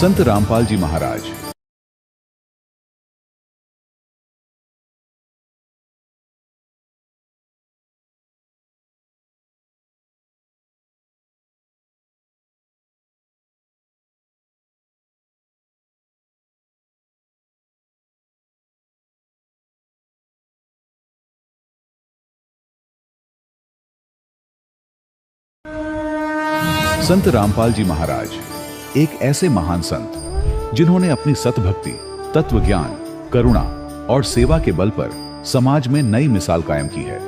संत रामपाल जी महाराज। संत रामपाल जी महाराज एक ऐसे महान संत जिन्होंने अपनी सतभक्ति, तत्व ज्ञान, करुणा और सेवा के बल पर समाज में नई मिसाल कायम की है।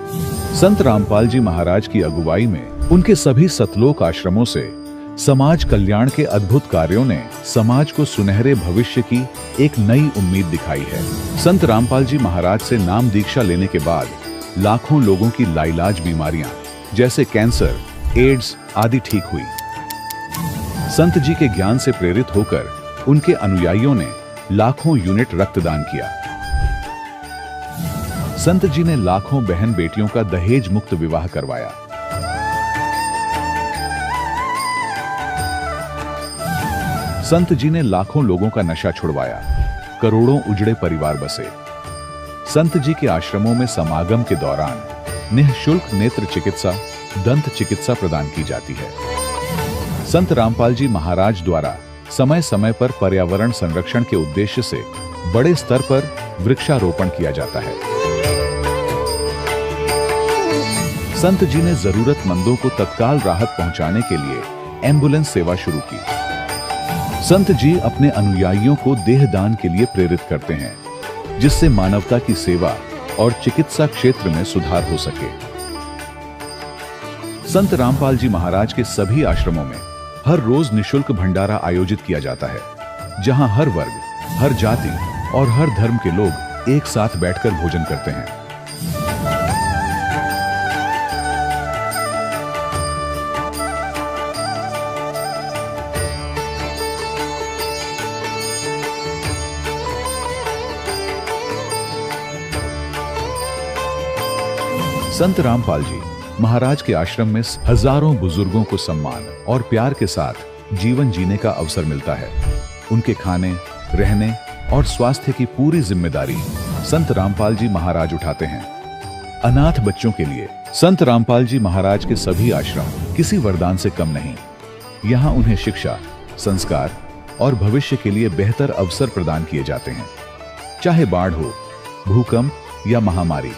संत रामपाल जी महाराज की अगुवाई में उनके सभी सतलोक आश्रमों से समाज कल्याण के अद्भुत कार्यों ने समाज को सुनहरे भविष्य की एक नई उम्मीद दिखाई है। संत रामपाल जी महाराज से नाम दीक्षा लेने के बाद लाखों लोगों की लाइलाज बीमारियां जैसे कैंसर, एड्स आदि ठीक हुई। संत जी के ज्ञान से प्रेरित होकर उनके अनुयायियों ने लाखों यूनिट रक्तदान किया। संत जी ने लाखों बहन बेटियों का दहेज मुक्त विवाह करवाया। संत जी ने लाखों लोगों का नशा छुड़वाया, करोड़ों उजड़े परिवार बसे। संत जी के आश्रमों में समागम के दौरान निःशुल्क नेत्र चिकित्सा, दंत चिकित्सा प्रदान की जाती है। संत रामपाल जी महाराज द्वारा समय समय पर पर्यावरण संरक्षण के उद्देश्य से बड़े स्तर पर वृक्षारोपण किया जाता है। संत जी ने जरूरतमंदों को तत्काल राहत पहुंचाने के लिए एम्बुलेंस सेवा शुरू की। संत जी अपने अनुयायियों को देहदान के लिए प्रेरित करते हैं, जिससे मानवता की सेवा और चिकित्सा क्षेत्र में सुधार हो सके। संत रामपाल जी महाराज के सभी आश्रमों में हर रोज निशुल्क भंडारा आयोजित किया जाता है, जहां हर वर्ग, हर जाति और हर धर्म के लोग एक साथ बैठकर भोजन करते हैं। संत रामपाल जी महाराज के आश्रम में हजारों बुजुर्गों को सम्मान और प्यार के साथ जीवन जीने का अवसर मिलता है। उनके खाने, रहने और स्वास्थ्य की पूरी जिम्मेदारी संत रामपाल जी महाराज उठाते हैं। अनाथ बच्चों के लिए संत रामपाल जी महाराज के सभी आश्रम किसी वरदान से कम नहीं। यहाँ उन्हें शिक्षा, संस्कार और भविष्य के लिए बेहतर अवसर प्रदान किए जाते हैं। चाहे बाढ़ हो, भूकंप या महामारी,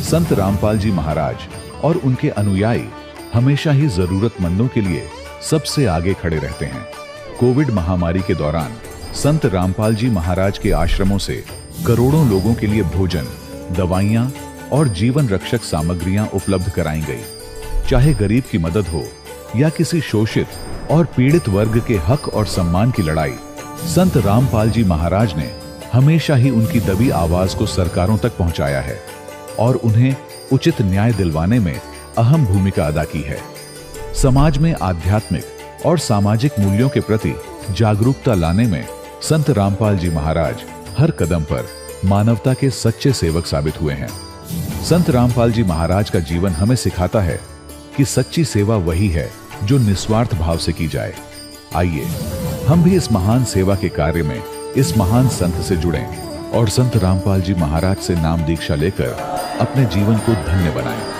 संत रामपाल जी महाराज और उनके अनुयायी हमेशा ही जरूरतमंदों के लिए सबसे आगे खड़े रहते हैं। कोविड महामारी के दौरान संत रामपाल जी महाराज के आश्रमों से करोड़ों लोगों के लिए भोजन, दवाइयां और जीवन रक्षक सामग्रियां उपलब्ध कराई गई। चाहे गरीब की मदद हो या किसी शोषित और पीड़ित वर्ग के हक और सम्मान की लड़ाई, संत रामपाल जी महाराज ने हमेशा ही उनकी दबी आवाज को सरकारों तक पहुंचाया है और उन्हें उचित न्याय दिलवाने में अहम भूमिका अदा की है। समाज में आध्यात्मिक और सामाजिक मूल्यों के प्रति जागरूकता लाने में संत रामपाल जी महाराज हर कदम पर मानवता के सच्चे सेवक साबित हुए हैं। संत रामपाल जी महाराज का जीवन हमें सिखाता है कि सच्ची सेवा वही है जो निस्वार्थ भाव से की जाए। आइए हम भी इस महान सेवा के कार्य में इस महान संत से जुड़ें और संत रामपाल जी महाराज से नाम दीक्षा लेकर अपने जीवन को धन्य बनाएं।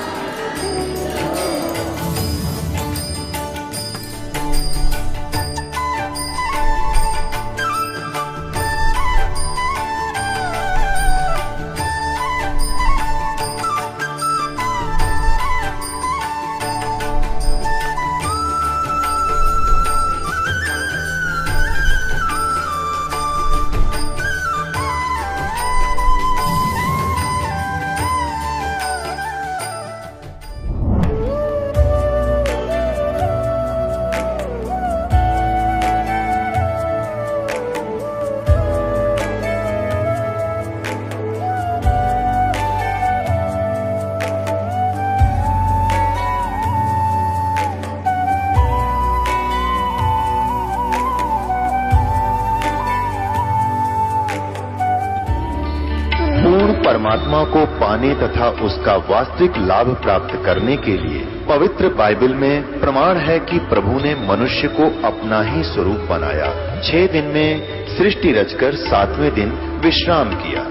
परमात्मा को पाने तथा उसका वास्तविक लाभ प्राप्त करने के लिए पवित्र बाइबल में प्रमाण है कि प्रभु ने मनुष्य को अपना ही स्वरूप बनाया। 6 दिन में सृष्टि रचकर 7वें दिन विश्राम किया।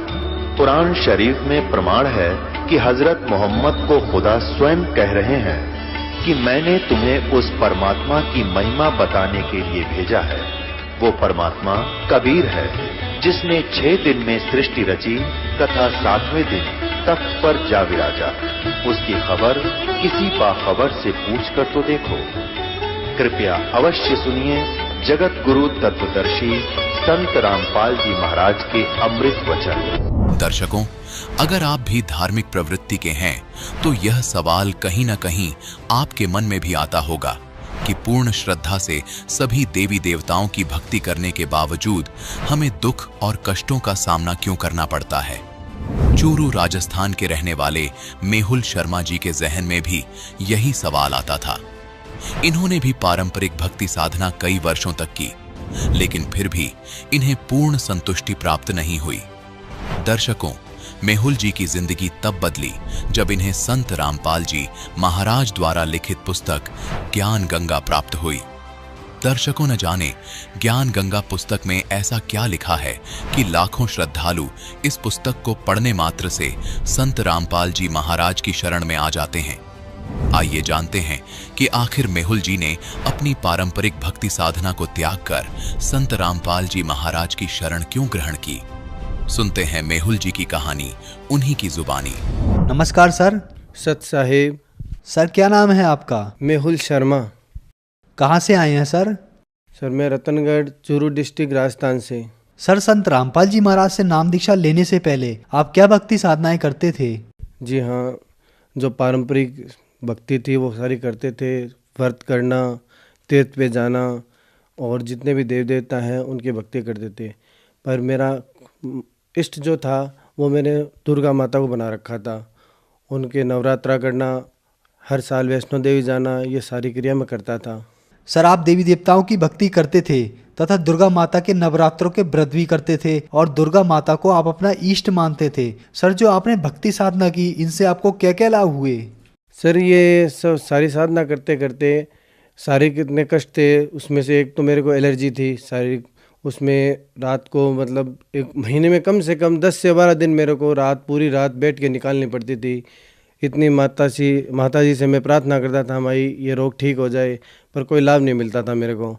कुरान शरीफ में प्रमाण है कि हजरत मोहम्मद को खुदा स्वयं कह रहे हैं कि मैंने तुम्हें उस परमात्मा की महिमा बताने के लिए भेजा है। वो परमात्मा कबीर है जिसने 6 दिन में सृष्टि रची तथा 7वें दिन तख्त पर जा विराजा। उसकी खबर किसी बाखबर से पूछकर तो देखो। कृपया अवश्य सुनिए जगत गुरु तत्वदर्शी संत रामपाल जी महाराज के अमृत वचन। दर्शकों, अगर आप भी धार्मिक प्रवृत्ति के हैं तो यह सवाल कहीं न कहीं आपके मन में भी आता होगा कि पूर्ण श्रद्धा से सभी देवी देवताओं की भक्ति करने के बावजूद हमें दुख और कष्टों का सामना क्यों करना पड़ता है। चूरू राजस्थान के रहने वाले मेहुल शर्मा जी के जहन में भी यही सवाल आता था। इन्होंने भी पारंपरिक भक्ति साधना कई वर्षों तक की, लेकिन फिर भी इन्हें पूर्ण संतुष्टि प्राप्त नहीं हुई। दर्शकों, मेहुल जी की जिंदगी तब बदली जब इन्हें संत रामपाल जी महाराज द्वारा लिखित पुस्तक ज्ञान गंगा प्राप्त हुई। दर्शकों, न जाने ज्ञान गंगा पुस्तक में ऐसा क्या लिखा है कि लाखों श्रद्धालु इस पुस्तक को पढ़ने मात्र से संत रामपाल जी महाराज की शरण में आ जाते हैं। आइए जानते हैं कि आखिर मेहुल जी ने अपनी पारंपरिक भक्ति साधना को त्याग कर संत रामपाल जी महाराज की शरण क्यों ग्रहण की। सुनते हैं मेहुल जी की कहानी उन्हीं की जुबानी। नमस्कार सर। सत साहिब। सर, क्या नाम है आपका? मेहुल शर्मा। कहाँ से आए हैं सर? सर, मैं रतनगढ़ चूरू डिस्ट्रिक्ट राजस्थान से। सर, संत रामपाल जी महाराज से नाम दीक्षा लेने से पहले आप क्या भक्ति साधनाएं करते थे? जी हाँ, जो पारंपरिक भक्ति थी वो सारी करते थे। व्रत करना, तीर्थ पे जाना और जितने भी देव देवता हैं उनकी भक्ति करते थे। पर मेरा इष्ट जो था वो मैंने दुर्गा माता को बना रखा था। उनके नवरात्रा करना, हर साल वैष्णो देवी जाना, ये सारी क्रिया मैं करता था। सर, आप देवी देवताओं की भक्ति करते थे तथा दुर्गा माता के नवरात्रों के व्रत भी करते थे और दुर्गा माता को आप अपना इष्ट मानते थे। सर, जो आपने भक्ति साधना की, इनसे आपको क्या क्या लाभ हुए? सर, ये सब सारी साधना करते करते शारीरिक कितने कष्ट थे। उसमें से एक तो मेरे को एलर्जी थी शारीरिक। उसमें रात को मतलब एक महीने में कम से कम 10 से 12 दिन मेरे को पूरी रात बैठ के निकालनी पड़ती थी। इतनी माता जी से मैं प्रार्थना करता था हमारी ये रोग ठीक हो जाए, पर कोई लाभ नहीं मिलता था मेरे को।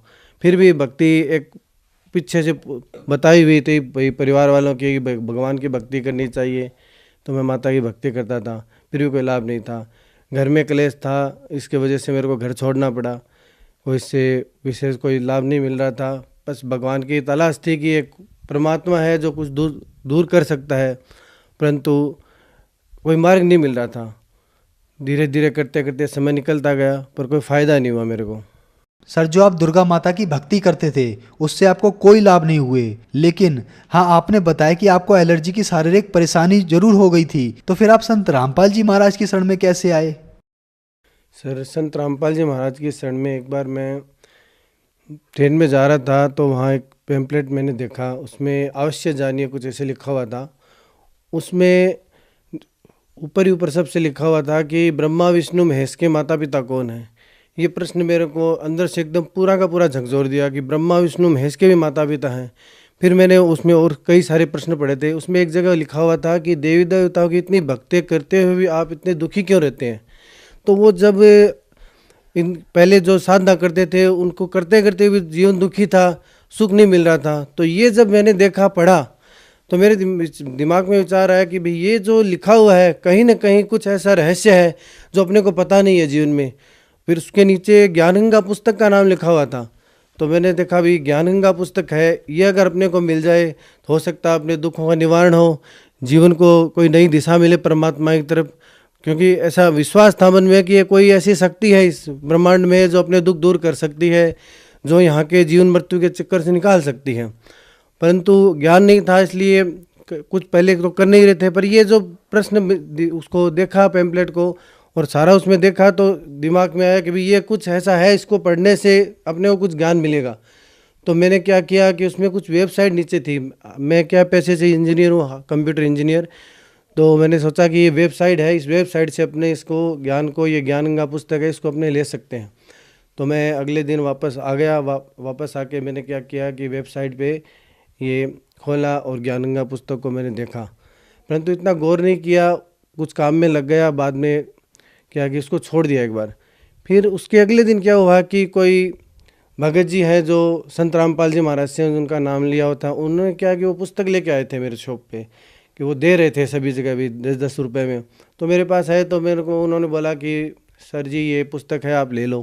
फिर भी भक्ति एक पीछे से बताई हुई थी भाई परिवार वालों की, भगवान की भक्ति करनी चाहिए, तो मैं माता की भक्ति करता था। फिर भी कोई लाभ नहीं था। घर में क्लेश था, इसके वजह से मेरे को घर छोड़ना पड़ा। कोई इससे विशेष कोई लाभ नहीं मिल रहा था। बस भगवान की तलाश थी कि एक परमात्मा है जो कुछ दूर कर सकता है, परंतु कोई मार्ग नहीं मिल रहा था। धीरे धीरे करते करते समय निकलता गया, पर कोई फ़ायदा नहीं हुआ मेरे को। सर, जो आप दुर्गा माता की भक्ति करते थे उससे आपको कोई लाभ नहीं हुए, लेकिन हाँ, आपने बताया कि आपको एलर्जी की शारीरिक परेशानी जरूर हो गई थी। तो फिर आप संत रामपाल जी महाराज की शरण में कैसे आए? सर, संत रामपाल जी महाराज की शरण में एक बार मैं ट्रेन में जा रहा था तो वहाँ एक पैम्पलेट मैंने देखा, उसमें अवश्य जानिए कुछ ऐसे लिखा हुआ था। उसमें ऊपर ही ऊपर सबसे लिखा हुआ था कि ब्रह्मा विष्णु महेश के माता पिता कौन है। ये प्रश्न मेरे को अंदर से एकदम पूरा का पूरा झकझोर दिया कि ब्रह्मा विष्णु महेश के भी माता पिता हैं। फिर मैंने उसमें और कई सारे प्रश्न पढ़े थे। उसमें एक जगह लिखा हुआ था कि देवी देवताओं की इतनी भक्ति करते हुए भी आप इतने दुखी क्यों रहते हैं। तो वो जब पहले जो साधना करते थे उनको करते करते भी जीवन दुखी था, सुख नहीं मिल रहा था। तो ये जब मैंने देखा, पढ़ा, तो मेरे दिमाग में विचार आया कि भाई ये जो लिखा हुआ है कहीं ना कहीं कुछ ऐसा रहस्य है जो अपने को पता नहीं है जीवन में। फिर उसके नीचे ज्ञानगंगा पुस्तक का नाम लिखा हुआ था। तो मैंने देखा भाई ज्ञानगंगा पुस्तक है, ये अगर अपने को मिल जाए तो हो सकता है अपने दुखों का निवारण हो, जीवन को कोई नई दिशा मिले परमात्मा की तरफ। क्योंकि ऐसा विश्वास था मन में कि ये कोई ऐसी शक्ति है इस ब्रह्मांड में जो अपने दुख दूर कर सकती है, जो यहाँ के जीवन मृत्यु के चक्कर से निकाल सकती है। परंतु ज्ञान नहीं था, इसलिए कुछ पहले तो कर नहीं रहे थे। पर ये जो प्रश्न उसको देखा पैम्पलेट को और सारा उसमें देखा तो दिमाग में आया कि भाई ये कुछ ऐसा है, इसको पढ़ने से अपने को कुछ ज्ञान मिलेगा। तो मैंने क्या किया कि उसमें कुछ वेबसाइट नीचे थी। मैं क्या पैसे से इंजीनियर हूँ, कंप्यूटर इंजीनियर। तो मैंने सोचा कि ये वेबसाइट है, इस वेबसाइट से अपने इसको ज्ञान को, ये ज्ञान गंगा पुस्तक है, इसको अपने ले सकते हैं। तो मैं अगले दिन वापस आ गया। वापस आके मैंने क्या किया कि वेबसाइट पे ये खोला और ज्ञान गंगा पुस्तक को मैंने देखा, परंतु इतना गौर नहीं किया, कुछ काम में लग गया। बाद में क्या कि उसको छोड़ दिया एक बार। फिर उसके अगले दिन क्या हुआ कि कोई भगत जी हैं जो संत रामपाल जी महाराज से उनका नाम लिया हुआ था, उन्होंने क्या कि वो पुस्तक लेके आए थे मेरे शॉप पे, कि वो दे रहे थे सभी जगह भी 10-10 रुपये में। तो मेरे पास है, तो मेरे को उन्होंने बोला कि सर जी ये पुस्तक है, आप ले लो।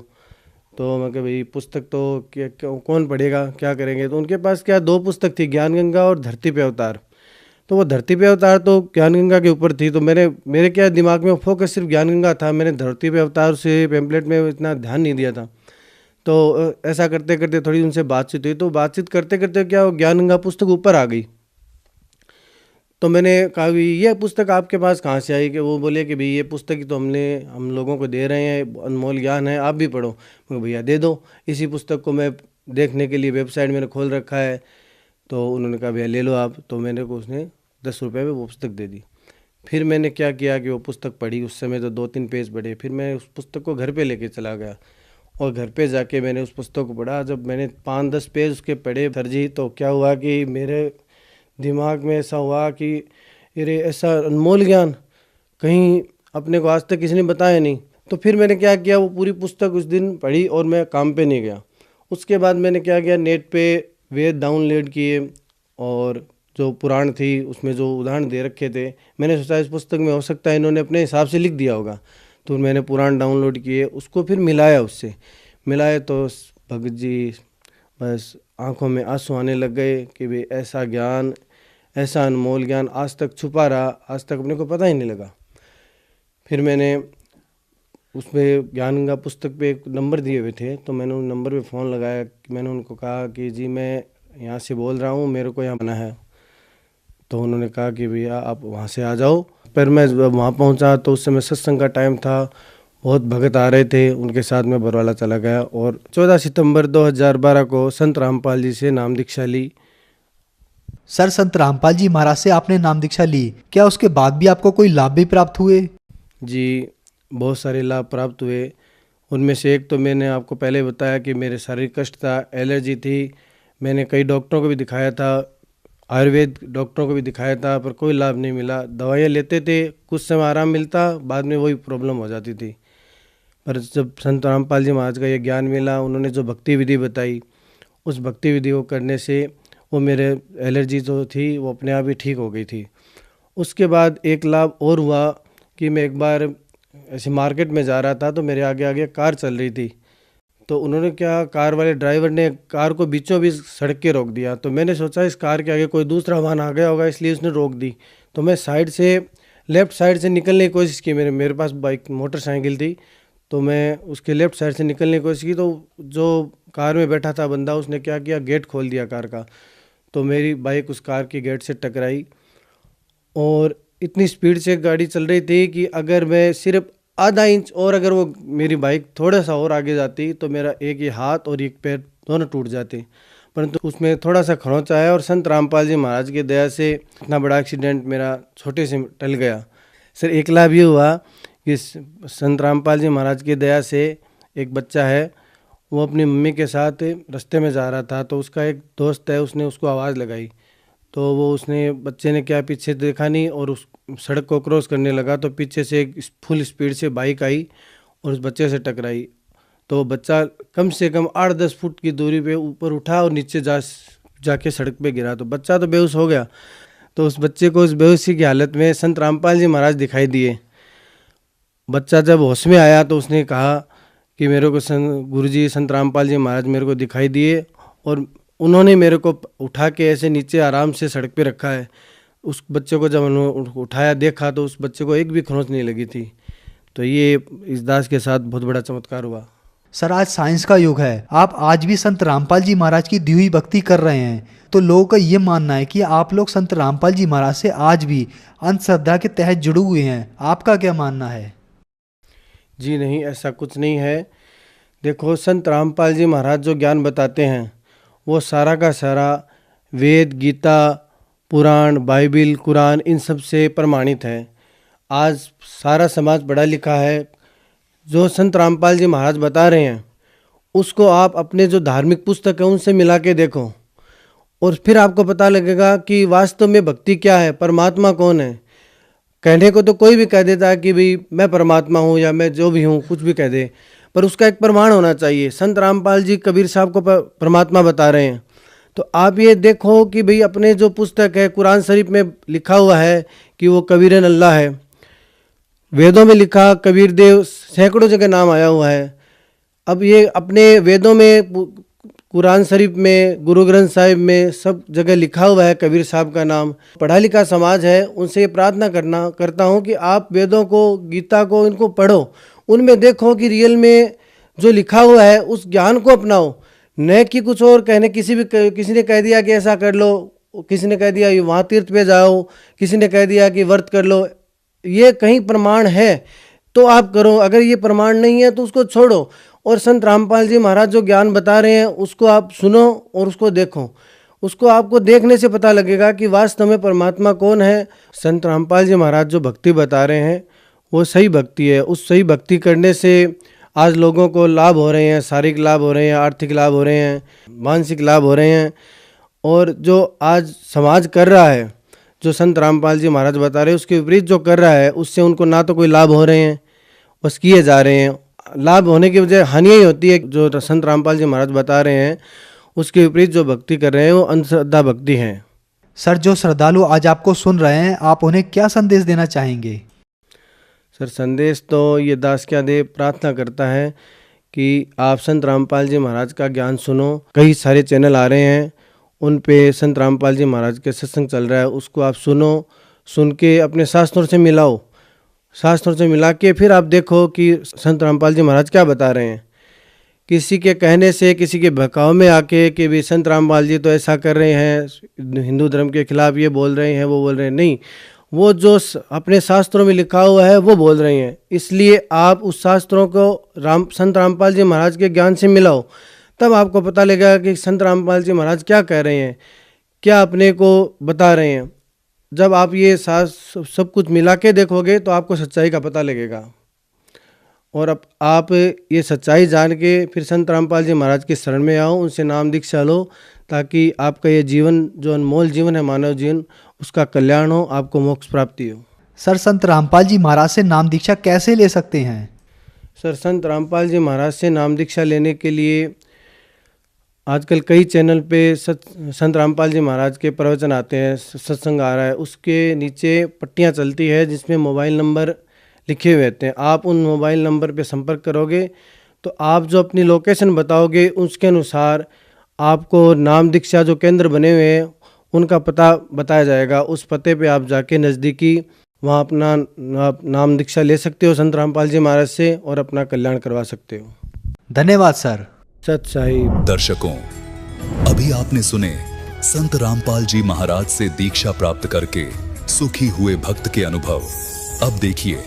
तो मैं कहा भाई पुस्तक तो कौन पढ़ेगा, क्या करेंगे। तो उनके पास क्या 2 पुस्तक थी, ज्ञान गंगा और धरती पे अवतार। तो वो धरती पे अवतार तो ज्ञान गंगा के ऊपर थी, तो मेरे क्या दिमाग में फोकस सिर्फ ज्ञान गंगा था। मैंने धरती पे अवतार से पैम्पलेट में इतना ध्यान नहीं दिया था। तो ऐसा करते करते थोड़ी उनसे बातचीत हुई, तो बातचीत करते करते क्या ज्ञान गंगा पुस्तक ऊपर आ गई। तो मैंने कहा भी ये पुस्तक आपके पास कहाँ से आई, कि वो बोले कि भाई ये पुस्तक तो हम लोगों को दे रहे हैं, अनमोल ज्ञान है, आप भी पढ़ो। मैं भैया दे दो, इसी पुस्तक को मैं देखने के लिए वेबसाइट मैंने खोल रखा है। तो उन्होंने कहा भैया ले लो आप। तो मैंने को उसने 10 रुपये में वो पुस्तक दे दी। फिर मैंने क्या किया कि वो पुस्तक पढ़ी, उस समय तो 2-3 पेज पढ़े। फिर मैं उस पुस्तक को घर पे लेके चला गया और घर पे जाके मैंने उस पुस्तक को पढ़ा। जब मैंने 5-10 पेज उसके पढ़े सर जी, तो क्या हुआ कि मेरे दिमाग में ऐसा हुआ कि अरे ऐसा अनमोल ज्ञान कहीं अपने को आज तक किसी ने बताया नहीं। तो फिर मैंने क्या किया, वो पूरी पुस्तक उस दिन पढ़ी और मैं काम पे नहीं गया। उसके बाद मैंने क्या किया, नेट पे वेद डाउनलोड किए और जो पुराण थी उसमें जो उदाहरण दे रखे थे, मैंने सोचा इस पुस्तक में हो सकता है इन्होंने अपने हिसाब से लिख दिया होगा। तो मैंने पुराण डाउनलोड किए, उसको फिर मिलाया, उससे मिलाए तो भगत जी बस आंखों में आंसू आने लग गए कि भाई ऐसा ज्ञान, ऐसा अनमोल ज्ञान आज तक छुपा रहा, आज तक अपने को पता ही नहीं लगा। फिर मैंने उसमें ज्ञान गंगा पुस्तक पे एक नंबर दिए हुए थे, तो मैंने उन नंबर पे फ़ोन लगाया। मैंने उनको कहा कि जी मैं यहाँ से बोल रहा हूँ, मेरे को यहाँ आना है। तो उन्होंने कहा कि भैया आप वहाँ से आ जाओ। पर मैं जब वहाँ पहुँचा तो उस समय सत्संग का टाइम था, बहुत भगत आ रहे थे, उनके साथ मैं बरवाला चला गया और 14 सितंबर 2012 को संत रामपाल जी से नाम दीक्षा ली। सर, संत रामपाल जी महाराज से आपने नाम दीक्षा ली, क्या उसके बाद भी आपको कोई लाभ भी प्राप्त हुए? जी, बहुत सारे लाभ प्राप्त हुए। उनमें से एक तो मैंने आपको पहले बताया कि मेरे शारीरिक कष्ट था, एलर्जी थी। मैंने कई डॉक्टरों को भी दिखाया था, आयुर्वेद डॉक्टरों को भी दिखाया था, पर कोई लाभ नहीं मिला। दवाइयाँ लेते थे, कुछ समय आराम मिलता, बाद में वही प्रॉब्लम हो जाती थी। पर जब संत रामपाल जी महाराज का ये ज्ञान मिला, उन्होंने जो भक्ति विधि बताई, उस भक्ति विधि को करने से वो मेरे एलर्जी जो थी वो अपने आप ही ठीक हो गई थी। उसके बाद एक लाभ और हुआ कि मैं एक बार ऐसे मार्केट में जा रहा था, तो मेरे आगे आगे कार चल रही थी। तो उन्होंने क्या, कार वाले ड्राइवर ने कार को बीचों बीच सड़क के रोक दिया। तो मैंने सोचा इस कार के आगे कोई दूसरा वाहन आ गया होगा, इसलिए उसने रोक दी। तो मैं साइड से, लेफ़्ट साइड से निकलने की कोशिश की। मेरे पास बाइक, मोटरसाइकिल थी, तो मैं उसके लेफ़्ट साइड से निकलने की कोशिश की। तो जो कार में बैठा था बंदा, उसने क्या किया, गेट खोल दिया कार का। तो मेरी बाइक उस कार की गेट से टकराई और इतनी स्पीड से गाड़ी चल रही थी कि अगर मैं सिर्फ आधा इंच और अगर वो मेरी बाइक थोड़ा सा और आगे जाती तो मेरा एक ये हाथ और एक पैर दोनों टूट जाते। परंतु उसमें थोड़ा सा खरोंच आया और संत रामपाल जी महाराज की दया से इतना बड़ा एक्सीडेंट मेरा छोटे से टल गया। सर, एक लाभ ये हुआ कि संत रामपाल जी महाराज की दया से एक बच्चा है, वो अपनी मम्मी के साथ रास्ते में जा रहा था, तो उसका एक दोस्त है, उसने उसको आवाज़ लगाई। तो वो बच्चे ने क्या, पीछे देखा नहीं और उस सड़क को क्रॉस करने लगा। तो पीछे से एक फुल स्पीड से बाइक आई और उस बच्चे से टकराई। तो बच्चा कम से कम 8-10 फुट की दूरी पे ऊपर उठा और नीचे जाके सड़क पे गिरा। तो बच्चा तो बेहोश हो गया। तो उस बच्चे को उस बेहोशी की हालत में संत रामपाल जी महाराज दिखाई दिए। बच्चा जब होश में आया तो उसने कहा कि मेरे को गुरुजी संत रामपाल जी महाराज मेरे को दिखाई दिए और उन्होंने मेरे को उठा के ऐसे नीचे आराम से सड़क पे रखा है। उस बच्चे को जब उन्होंने उठाया, देखा तो उस बच्चे को एक भी खरोंच नहीं लगी थी। तो ये इस दास के साथ बहुत बड़ा चमत्कार हुआ। सर, आज साइंस का युग है, आप आज भी संत रामपाल जी महाराज की दी हुई भक्ति कर रहे हैं, तो लोगों का ये मानना है कि आप लोग संत रामपाल जी महाराज से आज भी अंधश्रद्धा के तहत जुड़े हुए हैं। आपका क्या मानना है? जी नहीं, ऐसा कुछ नहीं है। देखो, संत रामपाल जी महाराज जो ज्ञान बताते हैं वो सारा का सारा वेद, गीता, पुराण, बाइबिल, कुरान इन सब से प्रमाणित है। आज सारा समाज पढ़ा लिखा है। जो संत रामपाल जी महाराज बता रहे हैं उसको आप अपने जो धार्मिक पुस्तक है उनसे मिला के देखो और फिर आपको पता लगेगा कि वास्तव में भक्ति क्या है, परमात्मा कौन है। कहने को तो कोई भी कह देता है कि भाई मैं परमात्मा हूँ या मैं जो भी हूँ, कुछ भी कह दे, पर उसका एक प्रमाण होना चाहिए। संत रामपाल जी कबीर साहब को परमात्मा बता रहे हैं, तो आप ये देखो कि भाई अपने जो पुस्तक है कुरान शरीफ में लिखा हुआ है कि वो कबीरन अल्लाह है। वेदों में लिखा कबीर देव सैकड़ों जगह नाम आया हुआ है। अब ये अपने वेदों में, कुरान शरीफ में, गुरु ग्रंथ साहिब में सब जगह लिखा हुआ है कबीर साहब का नाम। पढ़ा लिखा समाज है, उनसे ये प्रार्थना करता हूँ कि आप वेदों को, गीता को, इनको पढ़ो, उनमें देखो कि रियल में जो लिखा हुआ है उस ज्ञान को अपनाओ, न कि कुछ और कहने। किसी ने कह दिया कि ऐसा कर लो, किसी ने कह दिया वहाँ तीर्थ पे जाओ, किसी ने कह दिया कि व्रत कर लो। ये कहीं प्रमाण है तो आप करो, अगर ये प्रमाण नहीं है तो उसको छोड़ो। और संत रामपाल जी महाराज जो ज्ञान बता रहे हैं उसको आप सुनो और उसको देखो। उसको आपको देखने से पता लगेगा कि वास्तव में परमात्मा कौन है। संत रामपाल जी महाराज जो भक्ति बता रहे हैं वो सही भक्ति है। उस सही भक्ति करने से आज लोगों को लाभ हो रहे हैं, शारीरिक लाभ हो रहे हैं, आर्थिक लाभ हो रहे हैं, मानसिक लाभ हो रहे हैं। और जो आज समाज कर रहा है, जो संत रामपाल जी महाराज बता रहे हैं, उसके विपरीत जो कर रहा है उससे उनको ना तो कोई लाभ हो रहे हैं, बस किए जा रहे हैं। लाभ होने की वजह हानियाँ ही होती है। जो संत रामपाल जी महाराज बता रहे हैं उसके विपरीत जो भक्ति कर रहे हैं वो अंधश्रद्धा भक्ति है। सर, जो श्रद्धालु आज आपको सुन रहे हैं, आप उन्हें क्या संदेश देना चाहेंगे? सर, संदेश तो ये दास क्या दे प्रार्थना करता है कि आप संत रामपाल जी महाराज का ज्ञान सुनो। कई सारे चैनल आ रहे हैं, उन पे संत रामपाल जी महाराज के सत्संग चल रहा है, उसको आप सुनो। सुन के अपने शास्त्रों से मिलाओ, शास्त्रों से मिला के फिर आप देखो कि संत रामपाल जी महाराज क्या बता रहे हैं। किसी के कहने से, किसी के बहकाव में आके कि भी संत रामपाल जी तो ऐसा कर रहे हैं, हिंदू धर्म के खिलाफ ये बोल रहे हैं, वो बोल रहे हैं, नहीं, वो जो अपने शास्त्रों में लिखा हुआ है वो बोल रहे हैं। इसलिए आप उस शास्त्रों को संत रामपाल जी महाराज के ज्ञान से मिलाओ, तब आपको पता लगेगा कि संत रामपाल जी महाराज क्या कह रहे हैं, क्या अपने को बता रहे हैं। जब आप ये सब कुछ मिला के देखोगे तो आपको सच्चाई का पता लगेगा। और अब आप ये सच्चाई जान के फिर संत रामपाल जी महाराज के शरण में आओ, उनसे नाम दीक्षा लो, ताकि आपका ये जीवन, जो अनमोल जीवन है, मानव जीवन, उसका कल्याण हो, आपको मोक्ष प्राप्ति हो। सर, संत रामपाल जी महाराज से नाम दीक्षा कैसे ले सकते हैं? सर, संत रामपाल जी महाराज से नाम दीक्षा लेने के लिए आजकल कई चैनल पे संत रामपाल जी महाराज के प्रवचन आते हैं, सत्संग आ रहा है, उसके नीचे पट्टियाँ चलती है जिसमें मोबाइल नंबर लिखे हुए रहते हैं। आप उन मोबाइल नंबर पे संपर्क करोगे तो आप जो अपनी लोकेशन बताओगे उसके अनुसार आपको नाम दीक्षा जो केंद्र बने हुए हैं उनका पता बताया जाएगा। उस पते पे आप जाके नज़दीकी वहाँ अपना नाम दीक्षा ले सकते हो संत रामपाल जी महाराज से और अपना कल्याण करवा सकते हो। धन्यवाद सर। सत साहिब। दर्शकों, अभी आपने सुने संत रामपाल जी महाराज से दीक्षा प्राप्त करके सुखी हुए भक्त के अनुभव। अब देखिए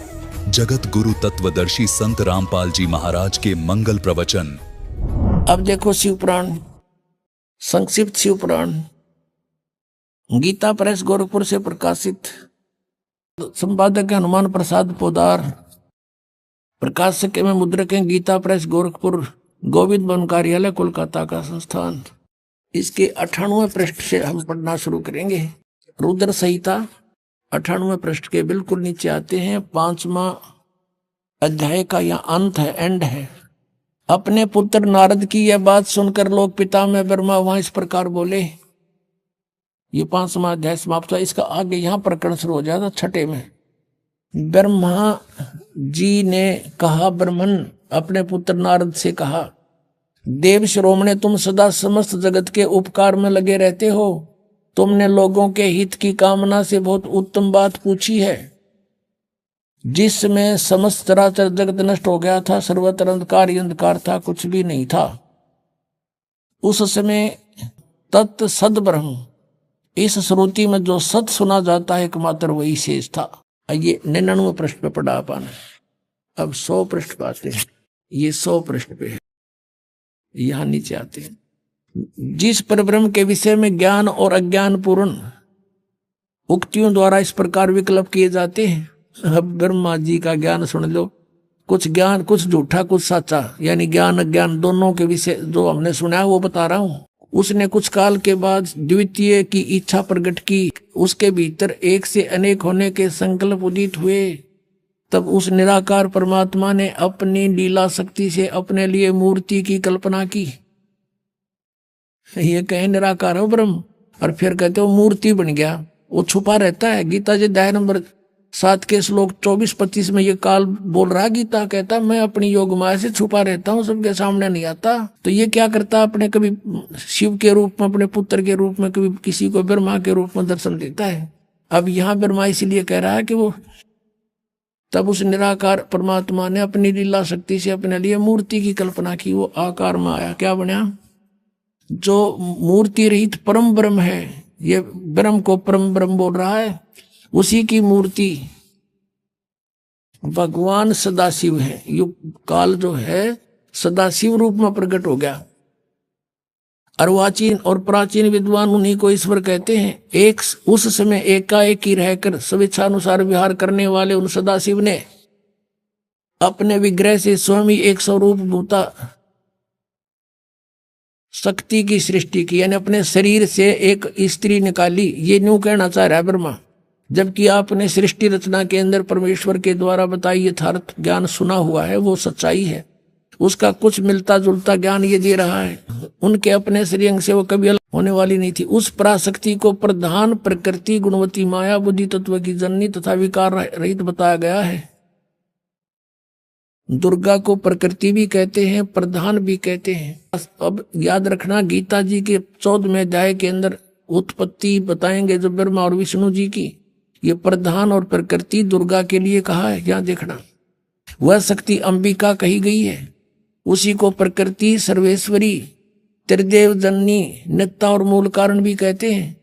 जगत गुरु तत्वदर्शी संत रामपाल जी महाराज के मंगल प्रवचन। अब देखो शिवपुराण, संक्षिप्त शिवपुराण, गीता प्रेस गोरखपुर से प्रकाशित, संपादक है हनुमान प्रसाद पोदार, प्रकाशक में मुद्रक है गीता प्रेस गोरखपुर, गोविंद भवन कार्यालय कोलकाता का संस्थान। इसके 98वें पृष्ठ से हम पढ़ना शुरू करेंगे। रुद्र संहिता 98वें पृष्ठ के बिल्कुल नीचे आते हैं। 5वां अध्याय का यह अंत है, एंड है। अपने पुत्र नारद की यह बात सुनकर लोग पिता में ब्रह्मा वहां इस प्रकार बोले। ये 5वां अध्याय समाप्त हुआ। इसका आगे यहाँ प्रकरण शुरू हो जाता 6 में। ब्रह्मा जी ने कहा, ब्रह्मन अपने पुत्र नारद से कहा, देव शिरोमणे, तुम सदा समस्त जगत के उपकार में लगे रहते हो। तुमने लोगों के हित की कामना से बहुत उत्तम बात पूछी है। जिसमें समस्त चराचर जगत नष्ट हो गया था, सर्वत्र अंधकार ही अंधकार था, कुछ भी नहीं था। उस समय तत् सद ब्रह्म, इस श्रुति में जो सत सुना जाता है एकमात्र वही शेष था। ये 99वें पृष्ठ पे पढ़ा अपन। अब 100 पृष्ठ पे आते हैं। ये 100 पृष्ठ पे है, यहाँ नीचे आते हैं। जिस परब्रह्म के विषय में ज्ञान और अज्ञान पूर्ण उक्तियों द्वारा इस प्रकार विकल्प किए जाते हैं। अब ब्रह्मा जी का ज्ञान सुन लो, कुछ ज्ञान कुछ झूठा कुछ सच्चा, यानी ज्ञान अज्ञान दोनों के विषय जो हमने सुना है वो बता रहा हूं। उसने कुछ काल के बाद द्वितीय की इच्छा प्रकट की, उसके भीतर एक से अनेक होने के संकल्प उदित हुए। तब उस निराकार परमात्मा ने अपनी लीला शक्ति से अपने लिए मूर्ति की कल्पना की। ये कहे निराकार हो ब्रह्म, और फिर कहते हो मूर्ति बन गया, वो छुपा रहता है। गीता जी अध्याय नंबर 7 के श्लोक 24-25 में ये काल बोल रहा है। गीता कहता मैं अपनी योग माया से छुपा रहता हूँ, सबके सामने नहीं आता। तो ये क्या करता, अपने कभी शिव के रूप में, अपने पुत्र के रूप में, कभी किसी को ब्रह्मा के रूप में दर्शन देता है। अब यहाँ ब्रह्मा इसीलिए कह रहा है कि वो तब उस निराकार परमात्मा ने अपनी लीला शक्ति से अपने लिए मूर्ति की कल्पना की। वो आकार में आया, क्या बना, जो मूर्ति रहित परम ब्रह्म है, ये ब्रह्म को परम ब्रह्म बोल रहा है, उसी की मूर्ति भगवान सदाशिव है। युग काल जो है सदाशिव रूप में प्रकट हो गया। अर्वाचीन और प्राचीन विद्वान उन्हीं को ईश्वर कहते हैं। एक उस समय एकाएक ही रहकर स्वेच्छानुसार विहार करने वाले उन सदाशिव ने अपने विग्रह से स्वयं ही एक स्वरूप भूता शक्ति की सृष्टि की, यानी अपने शरीर से एक स्त्री निकाली। ये न्यू कहना चाह रहा है ब्रह्मा, जबकि आपने सृष्टि रचना के अंदर परमेश्वर के द्वारा बताई यथार्थ ज्ञान सुना हुआ है, वो सच्चाई है। उसका कुछ मिलता जुलता ज्ञान ये दे रहा है। उनके अपने श्रेयंग से वो कभी अलग होने वाली नहीं थी। उस पराशक्ति को प्रधान प्रकृति गुणवती माया बुद्धि तत्व की जननी तथा विकार रहित बताया गया है। दुर्गा को प्रकृति भी कहते हैं, प्रधान भी कहते हैं। अब याद रखना, गीता जी के 14वें अध्याय के अंदर उत्पत्ति बताएंगे जो ब्रह्मा और विष्णु जी की। ये प्रधान और प्रकृति दुर्गा के लिए कहा है। यहाँ देखना, वह शक्ति अंबिका कही गई है, उसी को प्रकृति सर्वेश्वरी त्रिदेव जननी नित्ता और मूल कारण भी कहते हैं।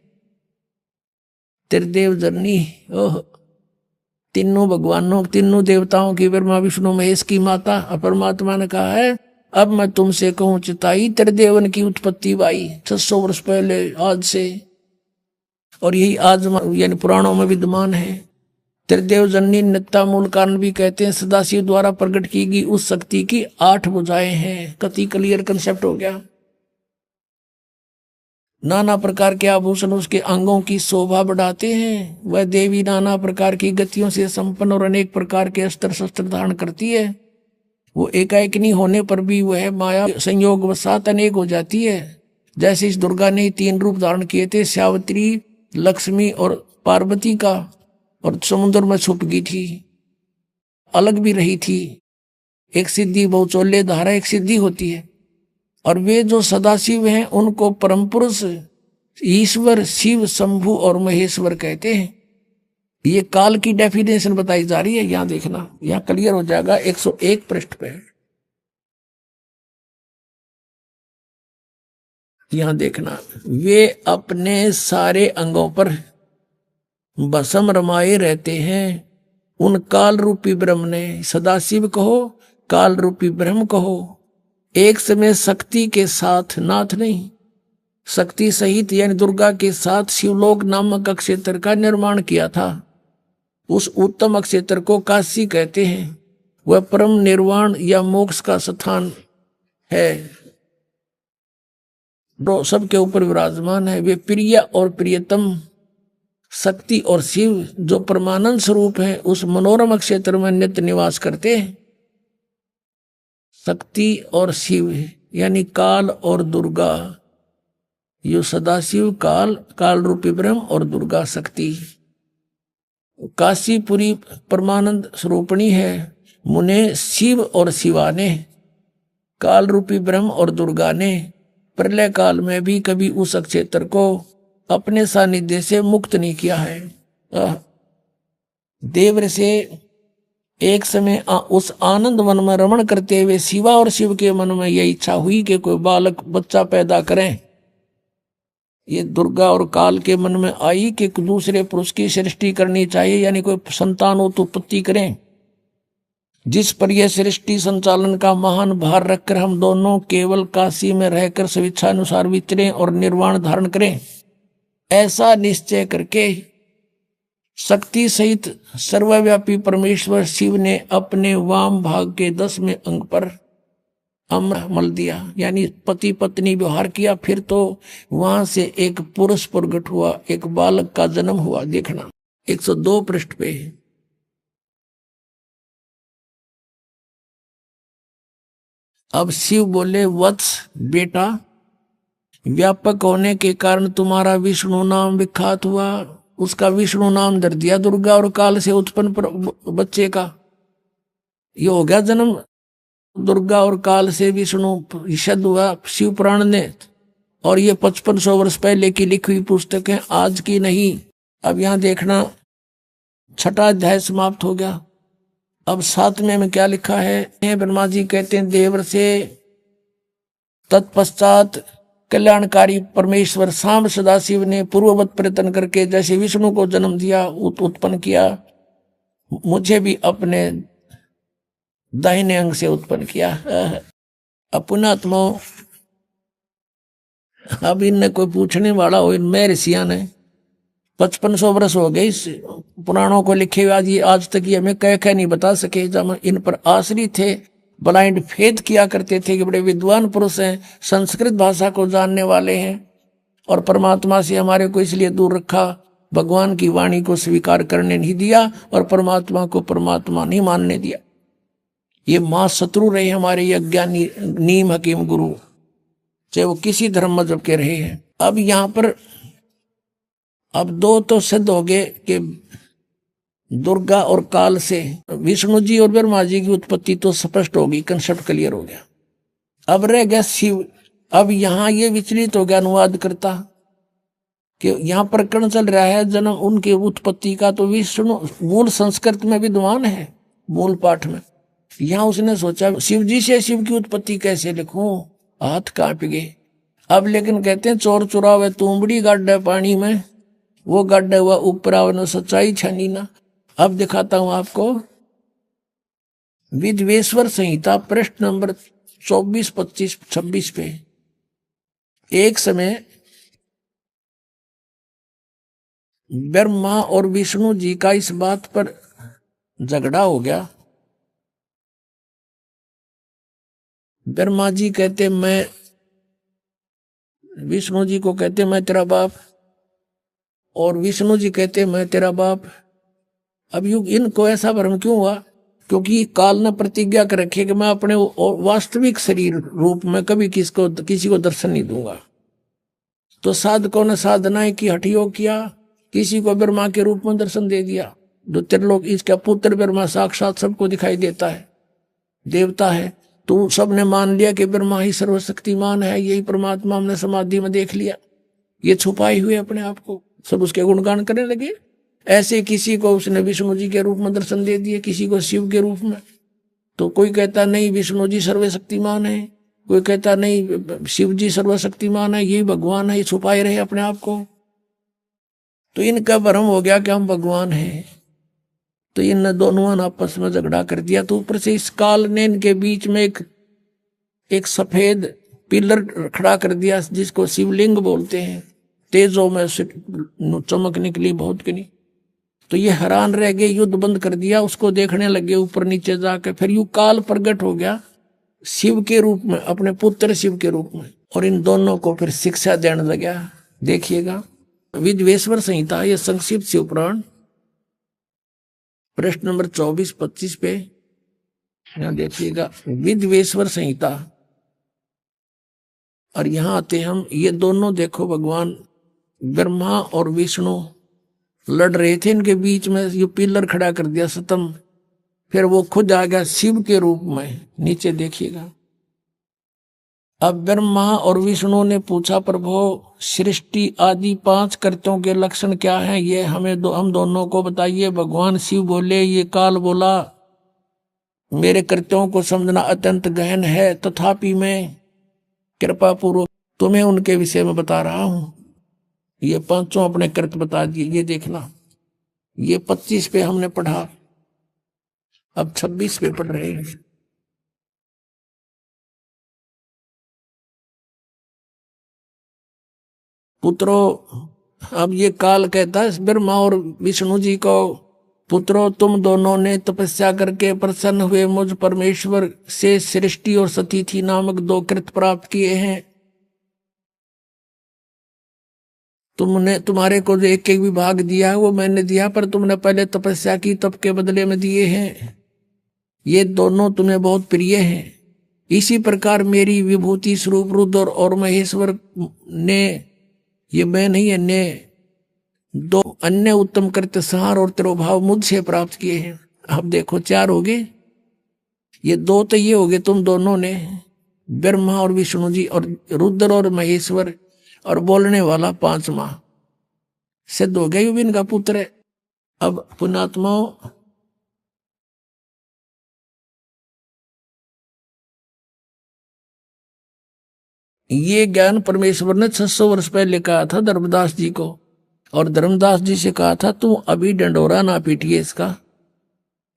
त्रिदेव जननी, ओह, तीनों भगवानों तीनों देवताओं की, ब्रह्मा विष्णु महेश की माता। परमात्मा ने कहा है अब मैं तुमसे कहूं चिताई, त्रिदेवन की उत्पत्ति बाई 600 वर्ष पहले आज से, और यही आज यानी पुराणों में विद्यमान है। त्रिदेव जननी नित्ता मूल कारण भी कहते हैं। सदाशिव द्वारा प्रकट की गई उस शक्ति की 8 भुजाएं हैं। कति क्लियर कंसेप्ट हो गया। नाना प्रकार के आभूषण उसके अंगों की शोभा बढ़ाते हैं। वह देवी नाना प्रकार की गतियों से संपन्न और अनेक प्रकार के अस्त्र शस्त्र धारण करती है। वो एकाएकनी होने पर भी वह माया संयोग वसात अनेक हो जाती है। जैसे इस दुर्गा ने 3 रूप धारण किए थे, सावित्री, लक्ष्मी और पार्वती का, और समुद्र में छुप गई थी, अलग भी रही थी। एक सिद्धि बहुचोल्य धारा एक सिद्धि होती है। और वे जो सदाशिव हैं उनको परम पुरुष ईश्वर शिव शंभु और महेश्वर कहते हैं। ये काल की डेफिनेशन बताई जा रही है। यहां देखना, यहां क्लियर हो जाएगा 101 पृष्ठ पे। यहां देखना, वे अपने सारे अंगों पर भस्म रमाए रहते हैं। उन काल रूपी ब्रह्म ने, सदाशिव कहो काल रूपी ब्रह्म कहो, एक समय शक्ति के साथ, नाथ नहीं, शक्ति सहित यानी दुर्गा के साथ शिवलोक नामक अक्षेत्र का निर्माण किया था। उस उत्तम अक्षेत्र को काशी कहते हैं। वह परम निर्वाण या मोक्ष का स्थान है, जो सबके ऊपर विराजमान है। वे प्रिय और प्रियतम शक्ति और शिव जो परमानंद स्वरूप है उस मनोरम क्षेत्र में नित्य निवास करते हैं। शक्ति और शिव यानी काल और दुर्गा, यो सदाशिव काल, काल रूपी ब्रह्म और दुर्गा शक्ति। काशीपुरी परमानंद स्वरूपणी है। मुने शिव और शिवा ने, काल रूपी ब्रह्म और दुर्गा ने प्रलय काल में भी कभी उस क्षेत्र को अपने सानिध्य से मुक्त नहीं किया है। देव से एक समय उस आनंद वन में रमण करते हुए शिवा और शिव के मन में यह इच्छा हुई कि कोई बालक बच्चा पैदा करें। ये दुर्गा और काल के मन में आई कि दूसरे पुरुष की सृष्टि करनी चाहिए, यानी कोई संतान उत्पत्ति करें। जिस पर यह सृष्टि संचालन का महान भार रखकर हम दोनों केवल काशी में रहकर स्वेच्छानुसार विचरें और निर्वाण धारण करें, ऐसा निश्चय करके शक्ति सहित सर्वव्यापी परमेश्वर शिव ने अपने वाम भाग के 10वें अंग पर अमृत मल दिया, यानी पति पत्नी व्यवहार किया। फिर तो वहां से एक पुरुष प्रकट हुआ, एक बालक का जन्म हुआ। देखना 102 पृष्ठ पे। अब शिव बोले, वत्स बेटा, व्यापक होने के कारण तुम्हारा विष्णु नाम विख्यात हुआ। उसका विष्णु नाम धर दिया दुर्गा, और काल से उत्पन्न बच्चे का ये हो गया जन्म। दुर्गा और काल से विष्णु ईषद हुआ शिव पुराण ने। और ये 5500 वर्ष पहले की लिखी हुई पुस्तक है, आज की नहीं। अब यहां देखना 6ठा अध्याय समाप्त हो गया। अब 7वें में क्या लिखा है? ब्रह्मा जी कहते हैं, देवर से तत्पश्चात कल्याणकारी परमेश्वर सांब सदाशिव ने पूर्ववत प्रयत्न करके जैसे विष्णु को जन्म दिया, उत्पन्न किया, मुझे भी अपने दाहिने अंग से उत्पन्न किया। अपनात्मा। अब इनने कोई पूछने वाला हो, इनमें ऋषियां ने 5500 वर्ष हो गए इस पुराणों को लिखे हुए, आज तक ये हमें कह नहीं बता सके। जब इन पर आश्रित थे, ब्लाइंड फेथ किया करते थे कि बड़े विद्वान पुरुष हैं, संस्कृत भाषा को जानने वाले हैं, और परमात्मा से हमारे को इसलिए दूर रखा, भगवान की वाणी को स्वीकार करने नहीं दिया और परमात्मा को परमात्मा नहीं मानने दिया। ये मां शत्रु रहे हमारे ये अज्ञानी नीम हकीम गुरु, चाहे वो किसी धर्म मजहब के रहे हैं। अब यहां पर अब 2 तो सिद्ध हो गए कि दुर्गा और काल से विष्णु जी और ब्रह्मा जी की उत्पत्ति तो स्पष्ट होगी, कंसेप्ट क्लियर हो गया। अब रह गया शिव। अब यहां ये विचलित हो गया अनुवाद करता कि यहां प्रकरण चल रहा है जन्म उनकी उत्पत्ति का, तो विष्णु मूल संस्कृत में विद्वान है, मूल पाठ में। यहां उसने सोचा शिव जी से शिव की उत्पत्ति कैसे लिखूं, हाथ कांप गए। अब लेकिन कहते हैं, चोर चुरावे तुमड़ी गाड्डा पानी में, वो गाड्डा हुआ ऊपर आवनो सच्चाई छानी ना। अब दिखाता हूं आपको विद्वेश्वर संहिता पृष्ठ नंबर 24, 25, 26 पे। एक समय ब्रह्मा और विष्णु जी का इस बात पर झगड़ा हो गया। ब्रह्मा जी कहते मैं, विष्णु जी को कहते मैं तेरा बाप, और विष्णु जी कहते मैं तेरा बाप। अब इनको ऐसा भ्रम क्यों हुआ? क्योंकि काल ने प्रतिज्ञा कर रखी है कि मैं अपने वास्तविक शरीर रूप में कभी किसी को दर्शन नहीं दूंगा। तो साधकों ने साधनाएं की, हठ योग किया, किसी को ब्रह्मा के रूप में दर्शन दे दिया। जो त्रिलोक इसका पुत्र ब्रह्मा साक्षात सबको दिखाई देता है, देवता है। तो सबने मान लिया कि ब्रह्मा ही सर्वशक्तिमान है, यही परमात्मा हमने समाधि में देख लिया। ये छुपाए हुए अपने आप को सब उसके गुणगान करने लगे। ऐसे किसी को उसने विष्णु जी के रूप में दर्शन दे दिए, किसी को शिव के रूप में। तो कोई कहता नहीं विष्णु जी सर्वशक्तिमान है, कोई कहता नहीं शिव जी सर्वशक्तिमान है, यही भगवान है, ये छुपाए रहे अपने आप को। तो इनका भ्रम हो गया कि हम भगवान हैं। तो इन दोनों ने आपस में झगड़ा कर दिया। तो ऊपर से इस काल ने इनके बीच में एक सफेद पिलर खड़ा कर दिया, जिसको शिवलिंग बोलते हैं। तेजों में से चमक निकली बहुत की नहीं। तो ये हैरान रह गए, युद्ध बंद कर दिया, उसको देखने लगे ऊपर नीचे जाकर। फिर यू काल प्रकट हो गया शिव के रूप में, अपने पुत्र शिव के रूप में, और इन दोनों को फिर शिक्षा देने लगा। देखिएगा विद्वेश्वर संहिता, ये संक्षिप्त शिव पुराण प्रश्न नंबर 24, 25 पे यहां देखिएगा विद्वेश्वर संहिता। और यहां आते हम, ये दोनों देखो भगवान ब्रह्मा और विष्णु लड़ रहे थे, इनके बीच में ये पिलर खड़ा कर दिया स्तंभ। फिर वो खुद आ गया शिव के रूप में। नीचे देखिएगा। अब ब्रह्मा और विष्णु ने पूछा, प्रभु सृष्टि आदि 5 कृत्यों के लक्षण क्या हैं, ये हमें हम दोनों को बताइए। भगवान शिव बोले, ये काल बोला, मेरे कृत्यों को समझना अत्यंत गहन है, तथापि मैं कृपा पूर्वक तुम्हें उनके विषय में बता रहा हूं। ये 5 अपने कृत्य बता दिए। ये देखना, ये 25 पे हमने पढ़ा, अब 26 पे पढ़ रहे हैं। पुत्रो अब ये काल कहता है ब्रह्मा और विष्णु जी को, पुत्रों तुम दोनों ने तपस्या करके प्रसन्न हुए मुझ परमेश्वर से सृष्टि और सतीथि नामक 2 कृत प्राप्त किए हैं। तुमने, तुम्हारे को जो एक विभाग दिया है वो मैंने दिया, पर तुमने पहले तपस्या की, तप के बदले में दिए हैं। ये दोनों तुम्हें बहुत प्रिय हैं। इसी प्रकार मेरी विभूति स्वरूप रुद्र और महेश्वर ने, ये मैं नहीं, अन्य 2 अन्य उत्तम कृत्य संहार और तिरोभाव मुझसे प्राप्त किए हैं। अब देखो 4 हो गए, ये 2 तो ये हो गए तुम दोनों ने, ब्रह्मा और विष्णु जी, और रुद्र और महेश्वर, और बोलने वाला 5वां सिद्ध हो गया, इनका पुत्र है। अब पुण्यात्माओं, ये ज्ञान परमेश्वर ने 600 वर्ष पहले कहा था धर्मदास जी को, और धर्मदास जी से कहा था तू अभी डंडोरा ना पीटिए इसका,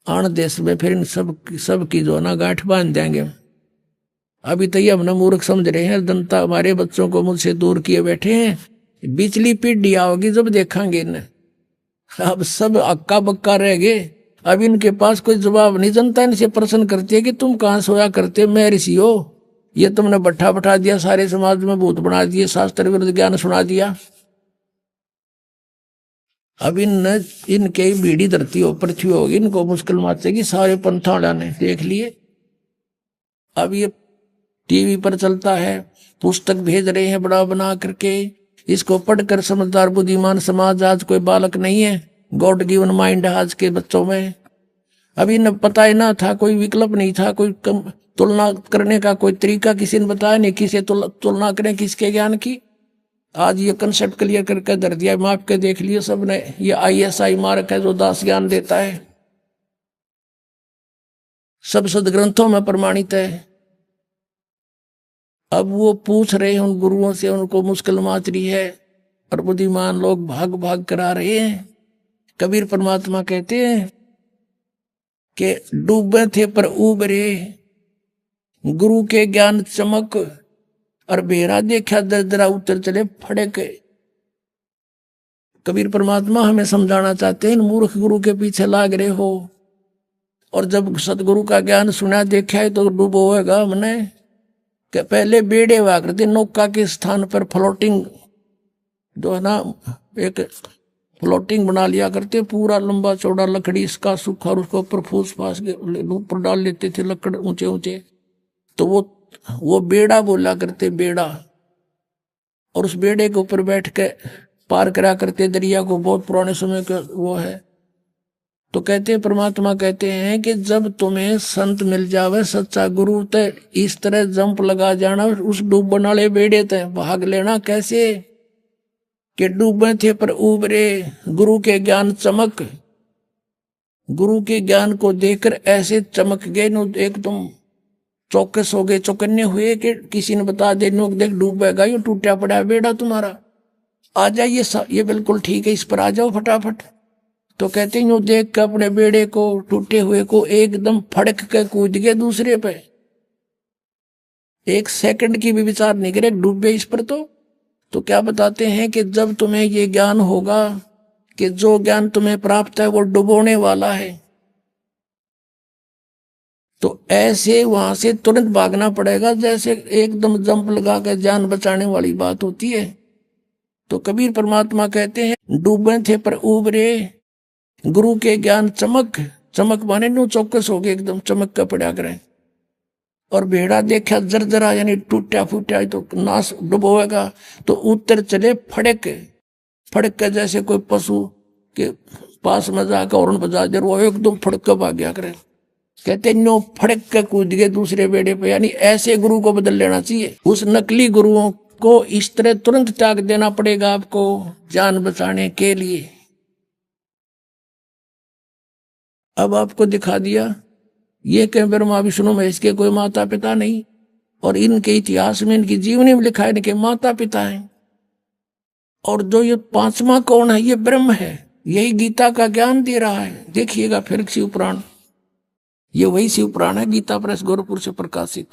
आन देश में फिर इन सब की जो ना गांठ बांध देंगे। अभी तो ये हमने मूर्ख समझ रहे हैं, जनता हमारे बच्चों को मुझसे दूर किए बैठे हैं, बिजली पीढ़ी आओगी जब देखेंगे इन्हें। अब सब अक्का बक्का रह गए, अब इनके पास कोई जवाब नहीं। जनता इनसे प्रश्न करती है कि तुम कहाँ सोया करते, मैं ऋषि हो, ये तुमने बैठा बैठा दिया, सारे समाज में भूत बना दिए, शास्त्र विरुद्ध ज्ञान सुना दिया। अब इनके बीड़ी धरती हो, पृथ्वी होगी, इनको मुश्किल माचेगी। सारे पंथा ने देख लिए। अब ये टीवी पर चलता है, पुस्तक भेज रहे हैं बड़ा बना करके, इसको पढ़कर समझदार बुद्धिमान समाज आज कोई बालक नहीं है। गॉड गिवन माइंड आज के बच्चों में। अभी न पता ही ना था, कोई विकल्प नहीं था, कोई तुलना करने का कोई तरीका किसी ने बताया नहीं, किसे तुलना करें किसके ज्ञान की। आज ये कंसेप्ट क्लियर करके धर दिया, माप के देख लिया सबने। ये ISI मार्क है जो दास ज्ञान देता है, सब सदग्रंथों में प्रमाणित है। अब वो पूछ रहे हैं उन गुरुओं से, उनको मुश्किल माच रही है, और बुद्धिमान लोग भाग भाग करा रहे हैं। कबीर परमात्मा कहते हैं कि डूबे थे पर उबरे, गुरु के ज्ञान चमक, और बेरा देखा दरदरा उतर चले फड़क। कबीर परमात्मा हमें समझाना चाहते हैं, इन मूर्ख गुरु के पीछे लाग रहे हो, और जब सतगुरु का ज्ञान सुना देखा है तो डूबो होगा हमने। कि पहले बेड़े हुआ करते, नौका के स्थान पर फ्लोटिंग जो है ना, एक फ्लोटिंग बना लिया करते, पूरा लंबा चौड़ा लकड़ी इसका सूखा, और उसको ऊपर फूस फास के ऊपर डाल लेते थे लकड़ ऊंचे ऊंचे, तो वो बेड़ा बोला करते, बेड़ा। और उस बेड़े के ऊपर बैठ के पार करा करते दरिया को, बहुत पुराने समय का वो है। तो कहते हैं, परमात्मा कहते हैं कि जब तुम्हें संत मिल जावे, सच्चा गुरु, तो इस तरह जंप लगा जाना उस डूबने वाले बेड़े ते, भाग लेना। कैसे कि डूबे थे पर उबरे, गुरु के ज्ञान चमक, गुरु के ज्ञान को देखकर ऐसे चमक गए, एकदम चौकस हो गए, चौकन्ने हुए कि किसी ने बता दे, नो देख डूबेगा, ये टूटा पड़ा बेड़ा तुम्हारा, आ जाइए, ये बिल्कुल ठीक है, इस पर आ जाओ फटाफट। तो कहते हैं, यूं देख कर अपने बेड़े को, टूटे हुए को एकदम फड़क के कूद गए दूसरे पे, 1 सेकंड की भी विचार नहीं करे, डूबे इस पर। तो क्या बताते हैं कि जब तुम्हें ये ज्ञान होगा कि जो ज्ञान तुम्हें प्राप्त है वो डुबोने वाला है, तो ऐसे वहां से तुरंत भागना पड़ेगा, जैसे एकदम जंप लगा कर जान बचाने वाली बात होती है। तो कबीर परमात्मा कहते हैं, डूबे थे पर उबरे, गुरु के ज्ञान चमक, चमक माने नो चौकस हो गए, एकदम चमक का पड़ा करें। और भेड़ा देखा जरजरा, यानी टूटा फूटा, तो नाश डुबोएगा, तो उतर चले फड़क, फड़क के जैसे कोई पशु के पास में जाकर हॉर्न बजा दे, वो एकदम फड़क के भाग गया करे। कहते नो फड़क के कूद गए दूसरे बेड़े पे, यानी ऐसे गुरु को बदल लेना चाहिए। उस नकली गुरुओं को इस तरह तुरंत त्याग देना पड़ेगा आपको, जान बचाने के लिए। अब आपको दिखा दिया, ये कहीं ब्रह्मा विष्णु महेश के कोई माता पिता नहीं, और इनके इतिहास में, इनकी जीवनी में लिखा है इनके माता पिता हैं। और जो ये 5वां कौन है, ये ब्रह्म है, यही गीता का ज्ञान दे रहा है। देखिएगा फिर शिव पुराण, ये वही शिव पुराण है, गीता प्रेस गोरखपुर से प्रकाशित।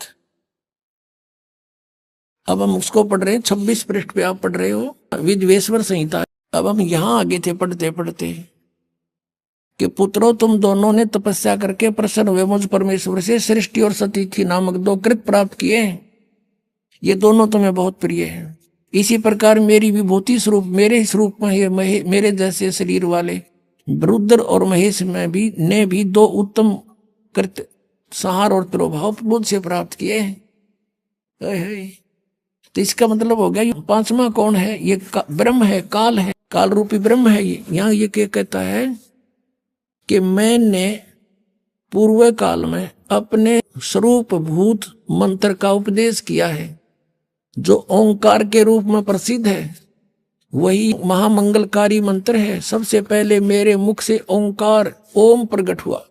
अब हम उसको पढ़ रहे हैं, 26 पृष्ठ पे आप पढ़ रहे हो, विद्वेश्वर संहिता। अब हम यहां आगे थे पढ़ते पढ़ते कि पुत्रों तुम दोनों ने तपस्या करके प्रसन्न हुए मुझ परमेश्वर से सृष्टि और सतिथि नामक 2 कृत प्राप्त किए हैं। ये दोनों तुम्हें बहुत प्रिय हैं। इसी प्रकार मेरी विभूति स्वरूप मेरे स्वरूप में मेरे जैसे शरीर वाले रुद्र और महेश में भी ने भी 2 उत्तम कृत संहार और तिरोभाव मुझ से प्राप्त किए हैं। तो इसका मतलब हो गया ये 5वां कौन है? ये ब्रह्म है, काल है, काल रूपी ब्रह्म है। ये यहाँ ये क्या कहता है कि मैंने पूर्व काल में अपने स्वरूप भूत मंत्र का उपदेश किया है जो ओंकार के रूप में प्रसिद्ध है। वही महामंगलकारी मंत्र है। सबसे पहले मेरे मुख से ओंकार ओम प्रकट हुआ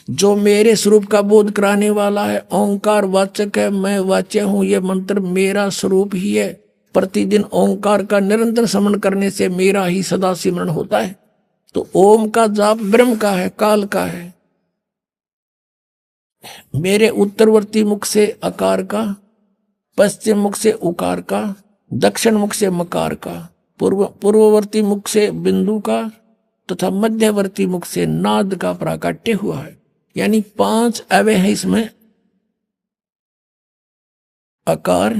जो मेरे स्वरूप का बोध कराने वाला है। ओंकार वाचक है, मैं वाच्य हूं। यह मंत्र मेरा स्वरूप ही है। प्रतिदिन ओंकार का निरंतर स्मरण करने से मेरा ही सदा सिमरण होता है। तो ओम का जाप ब्रह्म का है, काल का है। मेरे उत्तरवर्ती मुख से अकार का, पश्चिम मुख से उकार का, दक्षिण मुख से मकार का, पूर्ववर्ती मुख से बिंदु का तथा मध्यवर्ती मुख से नाद का प्राकट्य हुआ है। यानी 5 अवय हैं इसमें, अकार,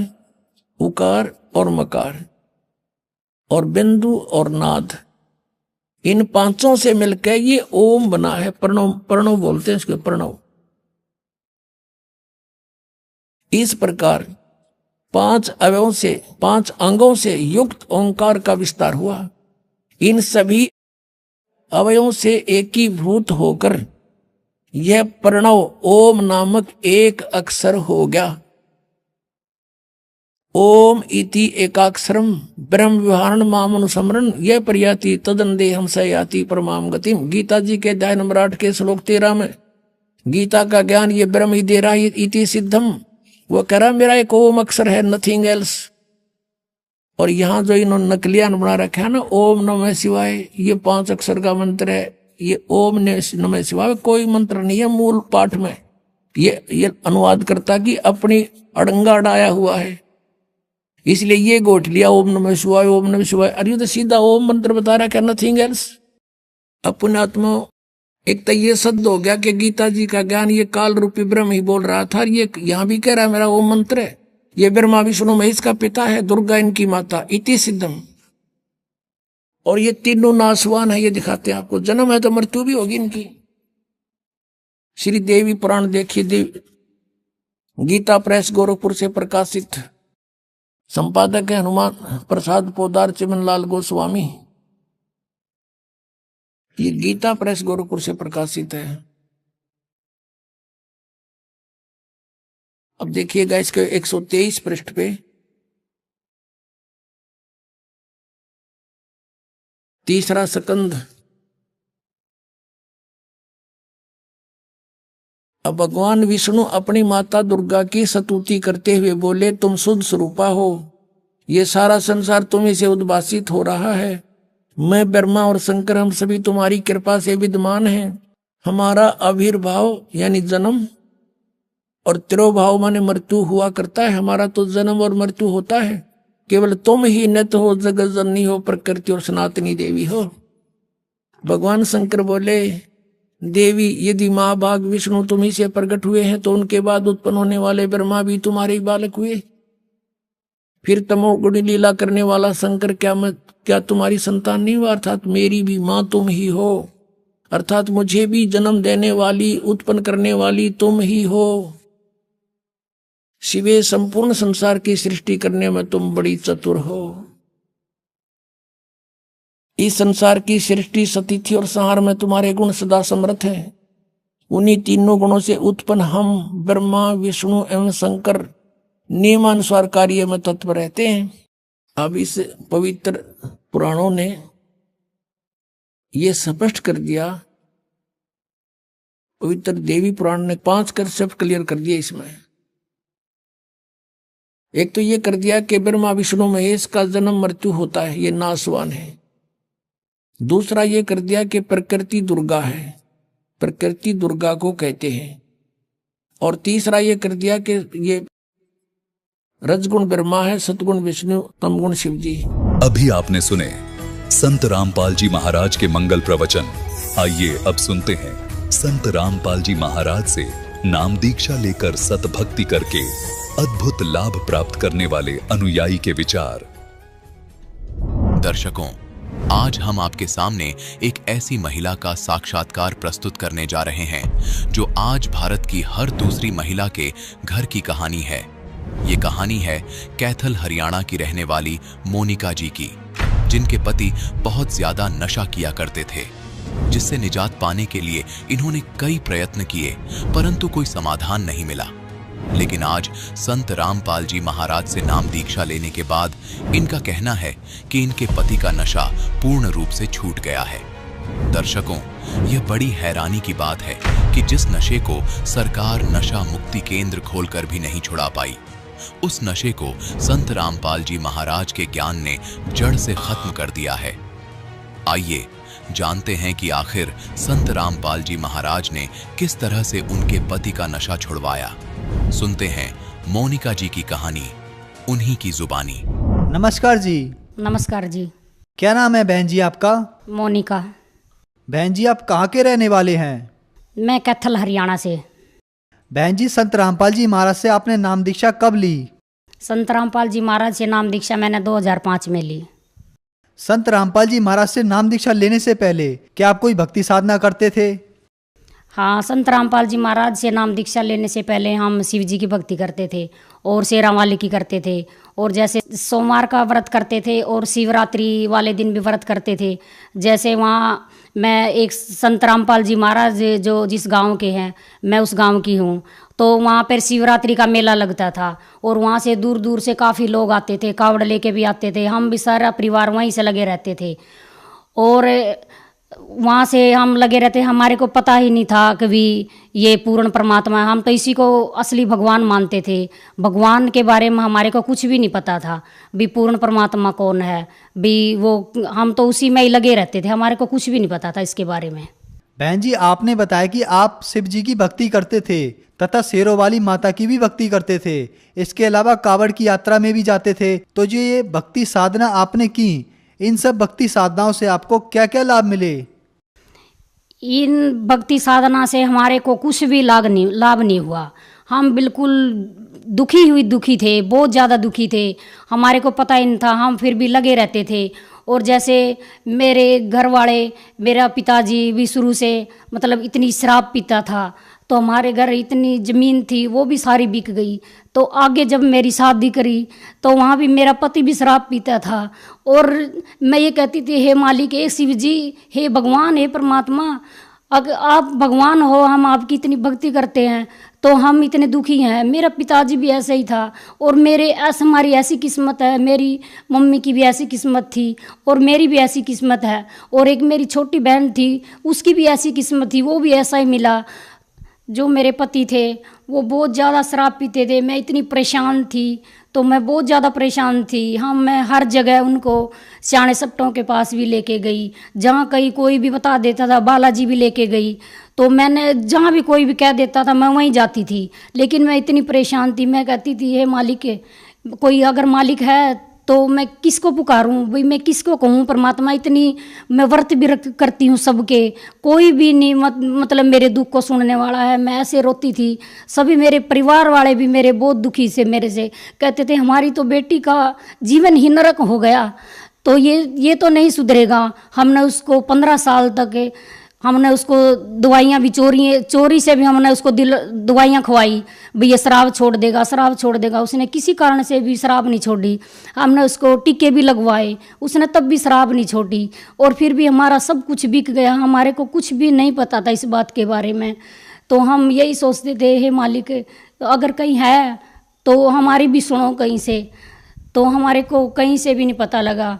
उकार और मकार और बिंदु और नाद। इन 5 से मिलकर ये ओम बना है। प्रणव, प्रणव बोलते हैं इसके, प्रणव। इस प्रकार 5 अवयों से, 5 अंगों से युक्त ओंकार का विस्तार हुआ। इन सभी अवयों से एकीभूत होकर यह प्रणव ओम नामक एक अक्षर हो गया। ओम इति एकाक्षरम ब्रह्म विहारण माम अनुसमरण यह प्रयाति तदंदेहम सयाति परमाम गतिम। गीता जी के अध्याय नंबर 8 के श्लोक 13 में गीता का ज्ञान ये ब्रह्म ही दे रहा है इति सिद्धम। वो कह रहा मेरा एक ओम अक्षर है, नथिंग एल्स। और यहां जो इन्होंने नकलियान बना रखा है ना, ओम नमः शिवाय, ये 5 अक्षर का मंत्र है। ये ओम नमः शिवाय कोई मंत्र नहीं है मूल पाठ में। ये अनुवाद करता कि अपनी अड़ंगा अड़ाया हुआ है, इसलिए ये गोठ लिया ओम नमः शिवाय, ओम नमः शिवाय। अरे तो सीधा ओम मंत्र बता रहा, क्या नथिंग एल्स। अपने आत्मा एक तो ये सद हो गया कि गीता जी का ज्ञान ये काल रूपी ब्रह्म ही बोल रहा था। ये यहां भी कह रहा है मेरा ओम मंत्र है। ये ब्रह्मा विष्णु महेश का पिता है, दुर्गा इनकी माता, इति सिद्धम। और ये तीनों नासवान है, ये दिखाते हैं आपको। जन्म है तो मृत्यु भी होगी इनकी। श्री देवी पुराण देखिए, गीता प्रेस गोरखपुर से प्रकाशित, संपादक है हनुमान प्रसाद पोदार चिमनलाल गोस्वामी। ये गीता प्रेस गोरखपुर से प्रकाशित है। अब देखिएगा इसके 123 पृष्ठ पे, तीसरा स्कंद। अब भगवान विष्णु अपनी माता दुर्गा की स्तुति करते हुए बोले, तुम शुद्ध स्वरूपा हो, ये सारा संसार तुम्हीं से उद्भासित हो रहा है। मैं ब्रह्मा और शंकर हम सभी तुम्हारी कृपा से विद्यमान हैं। हमारा आविर्भाव यानी जन्म और तिरोभाव माने मृत्यु हुआ करता है। हमारा तो जन्म और मृत्यु होता है। केवल तुम ही नित्य हो, जगत जननी हो, प्रकृति और सनातनी देवी हो। भगवान शंकर बोले, देवी यदि माँ बाग विष्णु तुम्ही से प्रकट हुए हैं तो उनके बाद उत्पन्न होने वाले ब्रह्मा भी तुम्हारे ही बालक हुए। फिर तमोगुणी लीला करने वाला शंकर क्या तुम्हारी संतान नहीं हुआ? अर्थात मेरी भी माँ तुम ही हो, अर्थात मुझे भी जन्म देने वाली, उत्पन्न करने वाली तुम ही हो। शिवे संपूर्ण संसार की सृष्टि करने में तुम बड़ी चतुर हो। इस संसार की सृष्टि, सतिथि और संहार में तुम्हारे गुण सदा समर्थ हैं। उन्हीं तीनों गुणों से उत्पन्न हम ब्रह्मा विष्णु एवं शंकर नियमानुसार कार्य में तत्पर रहते हैं। अब इस पवित्र पुराणों ने ये स्पष्ट कर दिया, पवित्र देवी पुराण ने 5 कंसेप्ट क्लियर कर दिए इसमें। एक तो ये कर दिया कि ब्रह्मा विष्णु महेश का जन्म मृत्यु होता है, ये नाशवान है। दूसरा ये कर दिया कि प्रकृति दुर्गा है, प्रकृति दुर्गा को कहते हैं। और तीसरा ये कर दिया कि ये रजगुण ब्रह्मा है, सतगुण विष्णु, तमगुण शिव जी। अभी आपने सुने संत रामपाल जी महाराज के मंगल प्रवचन। आइए अब सुनते हैं संत रामपाल जी महाराज से नाम दीक्षा लेकर सतभक्ति करके अद्भुत लाभ प्राप्त करने वाले अनुयायी के विचार। दर्शकों, आज हम आपके सामने एक ऐसी महिला का साक्षात्कार प्रस्तुत करने जा रहे हैं जो आज भारत की हर दूसरी महिला के घर की कहानी है। ये कहानी है कैथल हरियाणा की रहने वाली मोनिका जी की, जिनके पति बहुत ज्यादा नशा किया करते थे, जिससे निजात पाने के लिए इन्होंने कई प्रयत्न किए परंतु कोई समाधान नहीं मिला। लेकिन आज संत रामपाल जी महाराज से नाम दीक्षा लेने के बाद इनका कहना है कि इनके पति का नशा पूर्ण रूप से छूट गया है। दर्शकों, यह बड़ी हैरानी की बात है कि जिस नशे को सरकार नशा मुक्ति केंद्र खोलकर भी नहीं छुड़ा पाई, उस नशे को संत रामपाल जी महाराज के ज्ञान ने जड़ से खत्म कर दिया है। आइए जानते हैं कि आखिर संत रामपाल जी महाराज ने किस तरह से उनके पति का नशा छुड़वाया। सुनते हैं मोनिका जी की कहानी, उन्हीं की जुबानी। नमस्कार जी। नमस्कार जी। क्या नाम है बहन जी आपका? मोनिका। बहन जी, आप कहाँ के रहने वाले हैं? मैं कैथल हरियाणा से। बहन जी, संत रामपाल जी महाराज से आपने नाम दीक्षा कब ली? संत रामपाल जी महाराज से नाम दीक्षा मैंने 2005 में ली। संत रामपाल जी महाराज से नाम दीक्षा लेने से पहले क्या आप कोई भक्ति साधना करते थे? हाँ, संत रामपाल जी महाराज से नाम दीक्षा लेने से पहले हम शिव जी की भक्ति करते थे और शेरा वाली की करते थे, और जैसे सोमवार का व्रत करते थे और शिवरात्रि वाले दिन भी व्रत करते थे। जैसे वहाँ मैं एक संत रामपाल जी महाराज जो जिस गांव के हैं, मैं उस गांव की हूँ, तो वहाँ पर शिवरात्रि का मेला लगता था और वहाँ से दूर दूर से काफ़ी लोग आते थे, कावड़ लेके भी आते थे। हम भी सारा परिवार वहीं से लगे रहते थे और वहाँ से हम लगे रहते। हमारे को पता ही नहीं था कि भी ये पूर्ण परमात्मा है। हम तो इसी को असली भगवान मानते थे। भगवान के बारे में हमारे को कुछ भी नहीं पता था भी पूर्ण परमात्मा कौन है भी, वो हम तो उसी में ही लगे रहते थे। हमारे को कुछ भी नहीं पता था इसके बारे में। बहन जी, आपने बताया कि आप शिव जी की भक्ति करते थे तथा शेरों वाली माता की भी भक्ति करते थे। इसके अलावा कावड़ की यात्रा में भी जाते थे। तो जो ये भक्ति साधना आपने की, इन सब भक्ति साधनाओं से आपको क्या क्या लाभ मिले? इन भक्ति साधना से हमारे को कुछ भी लाभ नहीं हुआ। हम बिल्कुल दुखी थे, बहुत ज़्यादा दुखी थे। हमारे को पता ही नहीं था, हम फिर भी लगे रहते थे। और जैसे मेरे घर वाले, मेरा पिताजी भी शुरू से मतलब इतनी शराब पीता था, तो हमारे घर इतनी ज़मीन थी वो भी सारी बिक गई। तो आगे जब मेरी शादी करी तो वहाँ भी मेरा पति भी शराब पीता था और मैं ये कहती थी, हे मालिक, हे शिव जी, हे भगवान, हे परमात्मा, अगर आप भगवान हो, हम आपकी इतनी भक्ति करते हैं तो हम इतने दुखी हैं। मेरा पिताजी भी ऐसे ही था और हमारी ऐसी किस्मत है, मेरी मम्मी की भी ऐसी किस्मत थी और मेरी भी ऐसी किस्मत है, और एक मेरी छोटी बहन थी, उसकी भी ऐसी किस्मत थी, वो भी ऐसा ही मिला। जो मेरे पति थे वो बहुत ज़्यादा शराब पीते थे। मैं इतनी परेशान थी, तो मैं बहुत ज़्यादा परेशान थी। मैं हर जगह उनको सियाने सप्टों के पास भी लेके गई, जहाँ कहीं कोई भी बता देता था, बालाजी भी लेके गई। तो मैंने जहाँ भी कोई भी कह देता था मैं वहीं जाती थी। लेकिन मैं इतनी परेशान थी, मैं कहती थी, हे मालिक, कोई अगर मालिक है तो मैं किसको पुकारूं भाई, मैं किसको कहूँ परमात्मा। इतनी मैं व्रत भी करती हूँ सबके, कोई भी नहीं मतलब मेरे दुख को सुनने वाला है। मैं ऐसे रोती थी। सभी मेरे परिवार वाले भी मेरे बहुत दुखी से मेरे से कहते थे, हमारी तो बेटी का जीवन ही नरक हो गया, तो ये तो नहीं सुधरेगा। हमने उसको 15 साल तक हमने उसको दवाइयाँ भी चोरी से भी हमने उसको दवाइयाँ खवाई भाई ये शराब छोड़ देगा। उसने किसी कारण से भी शराब नहीं छोड़ी। हमने उसको टीके भी लगवाए, उसने तब भी शराब नहीं छोड़ी। और फिर भी हमारा सब कुछ बिक गया। हमारे को कुछ भी नहीं पता था इस बात के बारे में। तो हम यही सोचते थे, हे मालिक, अगर कहीं है तो हमारी भी सुनो कहीं से। तो हमारे को कहीं से भी नहीं पता लगा।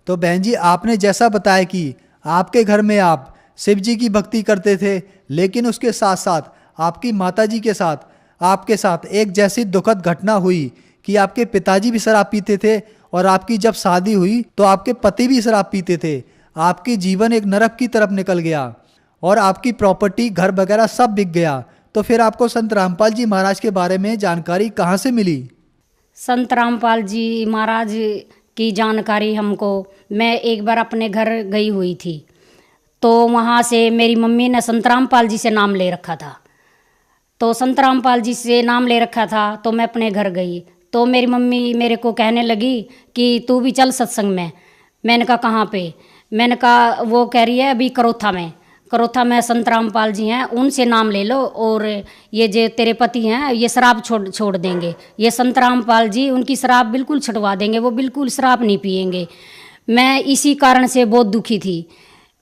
तो बहन जी, आपने जैसा बताया कि आपके घर में आप शिव जी की भक्ति करते थे, लेकिन उसके साथ साथ आपकी माताजी के साथ आपके साथ एक जैसी दुखद घटना हुई कि आपके पिताजी भी शराब पीते थे और आपकी जब शादी हुई तो आपके पति भी शराब पीते थे। आपकी जीवन एक नरक की तरफ निकल गया और आपकी प्रॉपर्टी, घर वगैरह सब बिक गया। तो फिर आपको संत रामपाल जी महाराज के बारे में जानकारी कहाँ से मिली? संत रामपाल जी महाराज की जानकारी हमको। मैं एक बार अपने घर गई हुई थी, तो वहाँ से मेरी मम्मी ने संत रामपाल जी से नाम ले रखा था। तो संत रामपाल जी से नाम ले रखा था, तो मैं अपने घर गई, तो मेरी मम्मी मेरे को कहने लगी कि तू भी चल सत्संग में। मैंने कहा कहाँ पे? मैंने कहा वो कह रही है अभी करोथा में संत रामपाल जी हैं, उनसे नाम ले लो, और ये जो तेरे पति हैं ये शराब छोड़ देंगे। ये संत रामपाल जी उनकी शराब बिल्कुल छुड़वा देंगे, वो बिल्कुल शराब नहीं पिएंगे। मैं इसी कारण से बहुत दुखी थी।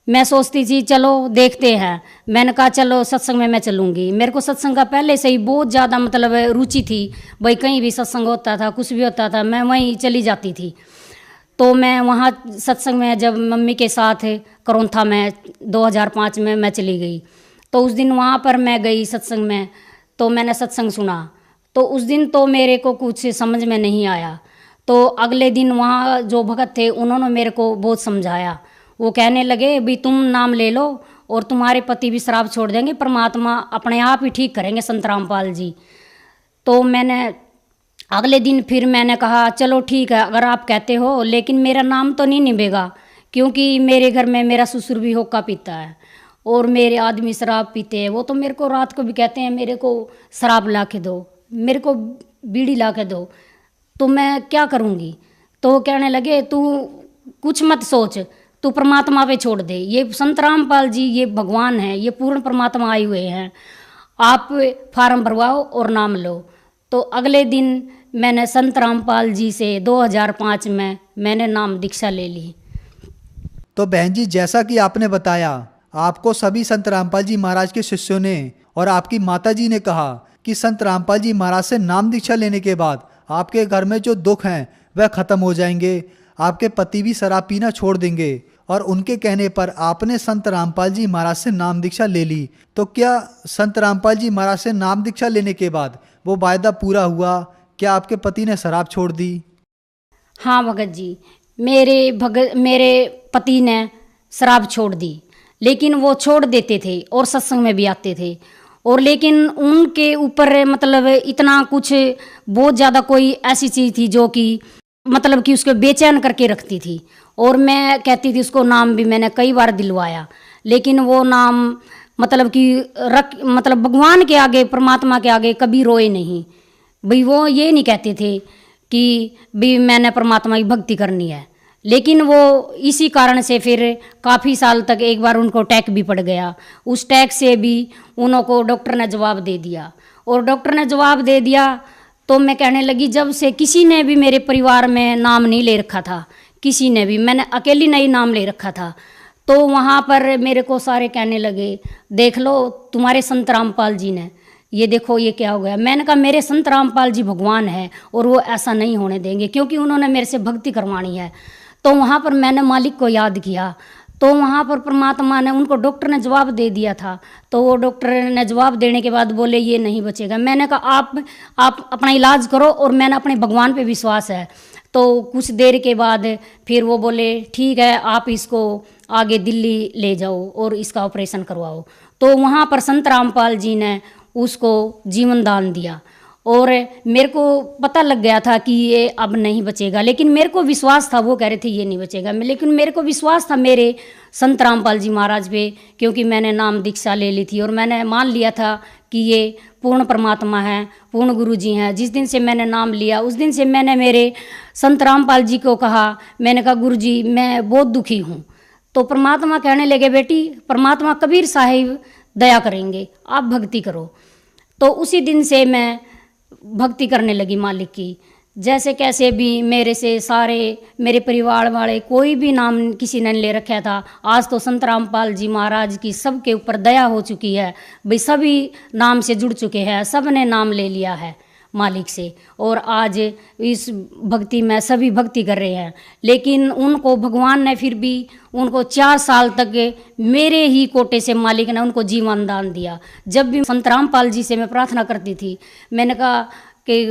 मैं सोचती थी चलो देखते हैं। मैंने कहा चलो सत्संग में मैं चलूँगी। मेरे को सत्संग का पहले से ही बहुत ज़्यादा मतलब रुचि थी। भाई कहीं भी सत्संग होता था, कुछ भी होता था, मैं वहीं चली जाती थी। तो मैं वहाँ सत्संग में जब मम्मी के साथ करौंथा में 2005 में मैं चली गई, तो उस दिन वहाँ पर मैं गई सत्संग में, तो मैंने सत्संग सुना। तो उस दिन तो मेरे को कुछ समझ में नहीं आया। तो अगले दिन वहाँ जो भगत थे उन्होंने मेरे को बहुत समझाया। वो कहने लगे भी तुम नाम ले लो और तुम्हारे पति भी शराब छोड़ देंगे, परमात्मा अपने आप ही ठीक करेंगे संत रामपाल जी। तो मैंने अगले दिन फिर मैंने कहा चलो ठीक है अगर आप कहते हो, लेकिन मेरा नाम तो नहीं निभेगा, क्योंकि मेरे घर में मेरा ससुर भी हुक्का पीता है और मेरे आदमी शराब पीते हैं। वो तो मेरे को रात को भी कहते हैं मेरे को शराब ला के दो, मेरे को बीड़ी ला के दो, तो मैं क्या करूँगी? तो वो कहने लगे तू कुछ मत सोच, तू परमात्मा पे छोड़ दे। ये संत रामपाल जी ये भगवान हैं, ये पूर्ण परमात्मा आए हुए हैं, आप फार्म भरवाओ और नाम लो। तो अगले दिन मैंने संत रामपाल जी से 2005 में मैंने नाम दीक्षा ले ली। तो बहन जी, जैसा कि आपने बताया, आपको सभी संत रामपाल जी महाराज के शिष्यों ने और आपकी माता जी ने कहा कि संत रामपाल जी महाराज से नाम दीक्षा लेने के बाद आपके घर में जो दुख हैं वह खत्म हो जाएंगे, आपके पति भी शराब पीना छोड़ देंगे। और उनके कहने पर आपने संत रामपाल जी महाराज से नाम दीक्षा ले ली। तो क्या संत रामपाल जी महाराज से नाम दीक्षा लेने के बाद वो वायदा पूरा हुआ? क्या आपके पति ने शराब छोड़ दी? हाँ भगत जी, मेरे पति ने शराब छोड़ दी, लेकिन वो छोड़ देते थे और सत्संग में भी आते थे। और लेकिन उनके ऊपर मतलब इतना कुछ बहुत ज़्यादा कोई ऐसी चीज़ थी जो कि मतलब कि उसको बेचैन करके रखती थी। और मैं कहती थी उसको नाम भी मैंने कई बार दिलवाया, लेकिन वो नाम मतलब कि मतलब भगवान के आगे परमात्मा के आगे कभी रोए नहीं। भाई वो ये नहीं कहते थे कि भी मैंने परमात्मा की भक्ति करनी है, लेकिन वो इसी कारण से फिर काफ़ी साल तक एक बार उनको अटैक भी पड़ गया। उस अटैक से भी उनको डॉक्टर ने जवाब दे दिया। और डॉक्टर ने जवाब दे दिया तो मैं कहने लगी, जब से किसी ने भी मेरे परिवार में नाम नहीं ले रखा था, किसी ने भी, मैंने अकेली नहीं नाम ले रखा था। तो वहाँ पर मेरे को सारे कहने लगे देख लो तुम्हारे संत रामपाल जी ने, ये देखो ये क्या हो गया। मैंने कहा मेरे संत रामपाल जी भगवान है और वो ऐसा नहीं होने देंगे, क्योंकि उन्होंने मेरे से भक्ति करवानी है। तो वहाँ पर मैंने मालिक को याद किया, तो वहाँ पर परमात्मा ने, उनको डॉक्टर ने जवाब दे दिया था। तो वो डॉक्टर ने जवाब देने के बाद बोले ये नहीं बचेगा। मैंने कहा आप अपना इलाज करो और मैंने अपने भगवान पे विश्वास है। तो कुछ देर के बाद फिर वो बोले ठीक है आप इसको आगे दिल्ली ले जाओ और इसका ऑपरेशन करवाओ। तो वहाँ पर संत रामपाल जी ने उसको जीवन दान दिया और मेरे को पता लग गया था कि ये अब नहीं बचेगा, लेकिन मेरे को विश्वास था, वो कह रहे थे ये नहीं बचेगा, लेकिन मेरे को विश्वास था मेरे संत रामपाल जी महाराज पे, क्योंकि मैंने नाम दीक्षा ले ली थी और मैंने मान लिया था कि ये पूर्ण परमात्मा है, पूर्ण गुरु जी हैं। जिस दिन से मैंने नाम लिया उस दिन से मैंने मेरे संत रामपाल जी को कहा, मैंने कहा गुरु जी मैं बहुत दुखी हूँ। तो परमात्मा कहने लगे बेटी परमात्मा कबीर साहिब दया करेंगे, आप भक्ति करो। तो उसी दिन से मैं भक्ति करने लगी मालिक की। जैसे कैसे भी मेरे से सारे मेरे परिवार वाले कोई भी नाम किसी ने ले रखा था, आज तो संत रामपाल जी महाराज की सबके ऊपर दया हो चुकी है। भाई सभी नाम से जुड़ चुके हैं, सब ने नाम ले लिया है मालिक से और आज इस भक्ति में सभी भक्ति कर रहे हैं। लेकिन उनको भगवान ने फिर भी उनको 4 साल तक मेरे ही कोटे से मालिक ने उनको जीवन दान दिया। जब भी संत रामपाल जी से मैं प्रार्थना करती थी, मैंने कहा कि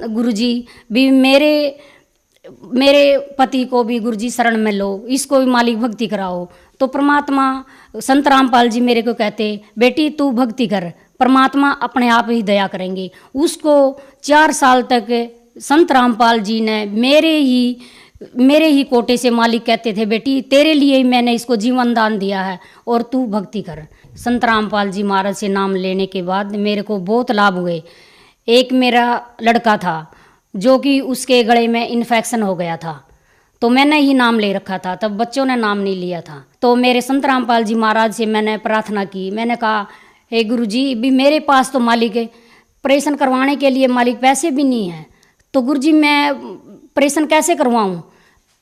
गुरु जी भी मेरे पति को भी गुरु जी शरण में लो, इसको भी मालिक भक्ति कराओ। तो परमात्मा संत रामपाल जी मेरे को कहते बेटी तू भक्ति कर, परमात्मा अपने आप ही दया करेंगे। उसको 4 साल तक संत रामपाल जी ने मेरे ही मेरे ही कोटे से मालिक कहते थे, बेटी तेरे लिए ही मैंने इसको जीवन दान दिया है और तू भक्ति कर। संत रामपाल जी महाराज से नाम लेने के बाद मेरे को बहुत लाभ हुए। एक मेरा लड़का था जो कि उसके गले में इन्फेक्शन हो गया था, तो मैंने ही नाम ले रखा था, तब बच्चों ने नाम नहीं लिया था। तो मेरे संत रामपाल जी महाराज से मैंने प्रार्थना की, मैंने कहा हे गुरु जी, भी मेरे पास तो मालिक ऑपरेशन करवाने के लिए मालिक पैसे भी नहीं है, तो गुरु जी मैं ऑपरेशन कैसे करवाऊं?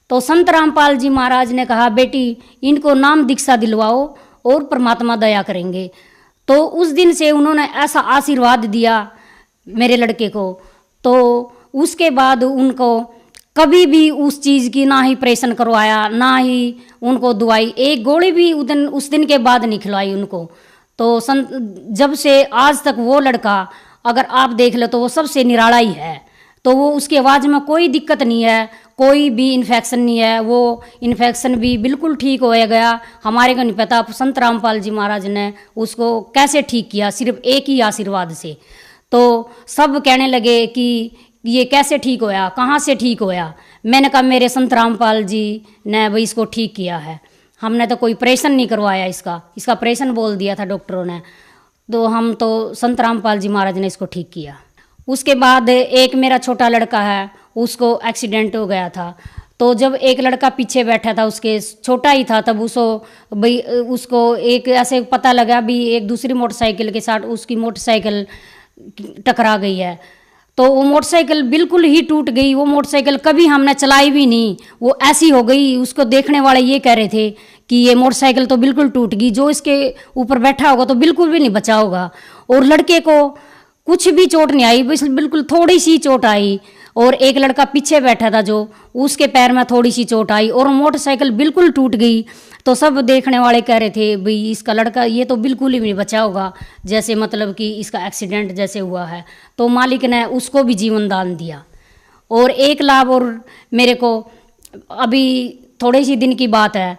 तो संत रामपाल जी महाराज ने कहा, बेटी इनको नाम दीक्षा दिलवाओ और परमात्मा दया करेंगे। तो उस दिन से उन्होंने ऐसा आशीर्वाद दिया मेरे लड़के को, तो उसके बाद उनको कभी भी उस चीज़ की ना ही ऑपरेशन करवाया, ना ही उनको दवाई, एक गोली भी उस दिन के बाद नहीं खिलवाई उनको। तो जब से आज तक वो लड़का अगर आप देख लो तो वो सबसे निराला ही है। तो वो उसकी आवाज़ में कोई दिक्कत नहीं है, कोई भी इन्फेक्शन नहीं है, वो इन्फेक्शन भी बिल्कुल ठीक हो गया। हमारे को नहीं पता संत रामपाल जी महाराज ने उसको कैसे ठीक किया, सिर्फ एक ही आशीर्वाद से। तो सब कहने लगे कि ये कैसे ठीक होया, कहाँ से ठीक होया? मैंने कहा मेरे संत रामपाल जी ने भाई इसको ठीक किया है, हमने तो कोई ऑपरेशन नहीं करवाया, इसका ऑपरेशन बोल दिया था डॉक्टरों ने, तो हम तो संत रामपाल जी महाराज ने इसको ठीक किया। उसके बाद एक मेरा छोटा लड़का है, उसको एक्सीडेंट हो गया था। तो जब एक लड़का पीछे बैठा था, उसके छोटा ही था, तब उसको एक ऐसे पता लगा भी एक दूसरी मोटरसाइकिल के साथ उसकी मोटरसाइकिल टकरा गई है। तो वो मोटरसाइकिल बिल्कुल ही टूट गई। वो मोटरसाइकिल कभी हमने चलाई भी नहीं, वो ऐसी हो गई। उसको देखने वाले ये कह रहे थे कि ये मोटरसाइकिल तो बिल्कुल टूट गई, जो इसके ऊपर बैठा होगा तो बिल्कुल भी नहीं बचा होगा। और लड़के को कुछ भी चोट नहीं आई, बस बिल्कुल थोड़ी सी चोट आई। और एक लड़का पीछे बैठा था जो, उसके पैर में थोड़ी सी चोट आई और मोटरसाइकिल बिल्कुल टूट गई। तो सब देखने वाले कह रहे थे भाई इसका लड़का ये तो बिल्कुल ही नहीं बचा होगा, जैसे मतलब कि इसका एक्सीडेंट जैसे हुआ है। तो मालिक ने उसको भी जीवन दान दिया। और एक लाभ और मेरे को, अभी थोड़े ही दिन की बात है,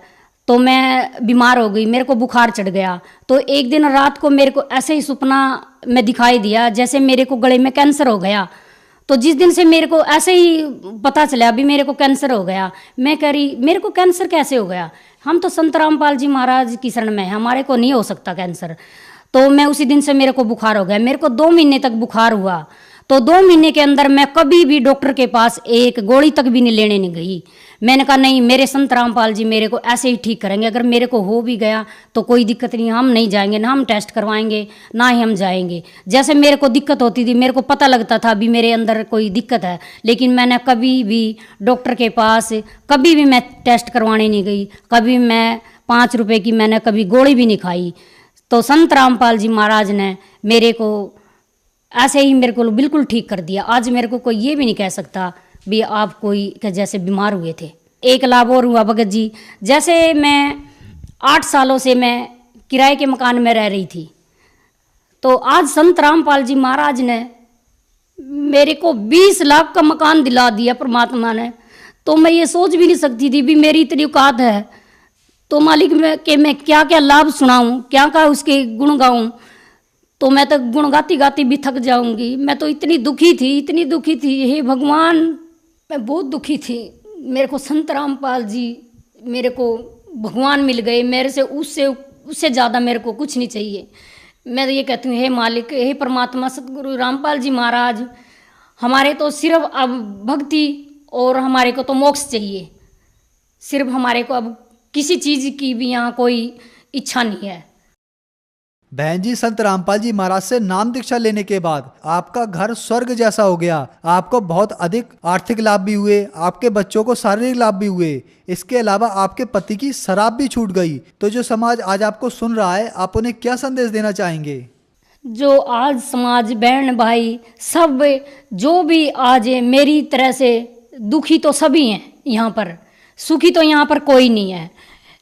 तो मैं बीमार हो गई, मेरे को बुखार चढ़ गया। तो एक दिन रात को मेरे को ऐसे ही सपना में दिखाई दिया जैसे मेरे को गले में कैंसर हो गया। तो जिस दिन से मेरे को ऐसे ही पता चला अभी मेरे को कैंसर हो गया, मैं कह रही मेरे को कैंसर कैसे हो गया? हम तो संत रामपाल जी महाराज की शरण में हैं, हमारे को नहीं हो सकता कैंसर। तो मैं उसी दिन से मेरे को बुखार हो गया। मेरे को 2 महीने तक बुखार हुआ। तो 2 महीने के अंदर मैं कभी भी डॉक्टर के पास एक गोली तक भी नहीं लेने नहीं गई। मैंने कहा नहीं, मेरे संत रामपाल जी मेरे को ऐसे ही ठीक करेंगे। अगर मेरे को हो भी गया तो कोई दिक्कत नहीं, हम नहीं जाएंगे, ना हम टेस्ट करवाएंगे, ना ही हम जाएंगे। जैसे मेरे को दिक्कत होती थी, मेरे को पता लगता था भी मेरे अंदर कोई दिक्कत है, लेकिन मैंने कभी भी डॉक्टर के पास कभी भी मैं टेस्ट करवाने नहीं गई। कभी मैं 5 रुपए की मैंने कभी गोली भी नहीं खाई। तो संत रामपाल जी महाराज ने मेरे को ऐसे ही मेरे को बिल्कुल ठीक कर दिया। आज मेरे को कोई ये भी नहीं कह सकता भी आप कोई जैसे बीमार हुए थे। एक लाभ और हुआ भगत जी, जैसे मैं 8 सालों से मैं किराए के मकान में रह रही थी, तो आज संत रामपाल जी महाराज ने मेरे को 20 लाख का मकान दिला दिया परमात्मा ने। तो मैं ये सोच भी नहीं सकती थी भी मेरी इतनी औकात है। तो मालिक मैं क्या क्या लाभ सुनाऊं, क्या क्या उसके गुण गाऊं, तो मैं तो गुण गाती गाती भी थक जाऊंगी। मैं तो इतनी दुखी थी, हे भगवान, मैं बहुत दुखी थी। मेरे को संत रामपाल जी मेरे को भगवान मिल गए, मेरे से उससे ज़्यादा मेरे को कुछ नहीं चाहिए। मैं तो ये कहती हूँ, हे मालिक, हे परमात्मा सतगुरु रामपाल जी महाराज, हमारे तो सिर्फ अब भक्ति और हमारे को तो मोक्ष चाहिए। सिर्फ हमारे को अब किसी चीज़ की भी यहाँ कोई इच्छा नहीं है। बहन जी, संत रामपाल जी महाराज से नाम दीक्षा लेने के बाद आपका घर स्वर्ग जैसा हो गया। आपको बहुत अधिक आर्थिक लाभ भी हुए, आपके बच्चों को शारीरिक लाभ भी हुए। इसके अलावा आपके पति की शराब भी छूट गई। तो जो समाज आज आपको सुन रहा है, आप उन्हें क्या संदेश देना चाहेंगे? जो आज समाज, बहन भाई सब जो भी आज मेरी तरह से दुखी तो सभी हैं यहाँ पर, सुखी तो यहाँ पर कोई नहीं है।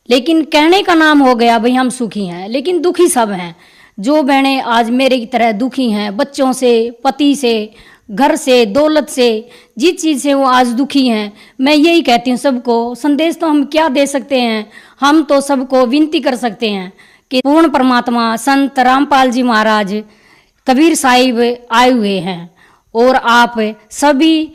लेकिन कहने का नाम हो गया भाई हम सुखी हैं, लेकिन दुखी सब हैं। जो बहनें आज मेरे की तरह दुखी हैं, बच्चों से, पति से, घर से, दौलत से, जिस चीज़ से वो आज दुखी हैं, मैं यही कहती हूँ सबको। संदेश तो हम क्या दे सकते हैं, हम तो सबको विनती कर सकते हैं कि पूर्ण परमात्मा संत रामपाल जी महाराज कबीर साहिब आए हुए हैं और आप सभी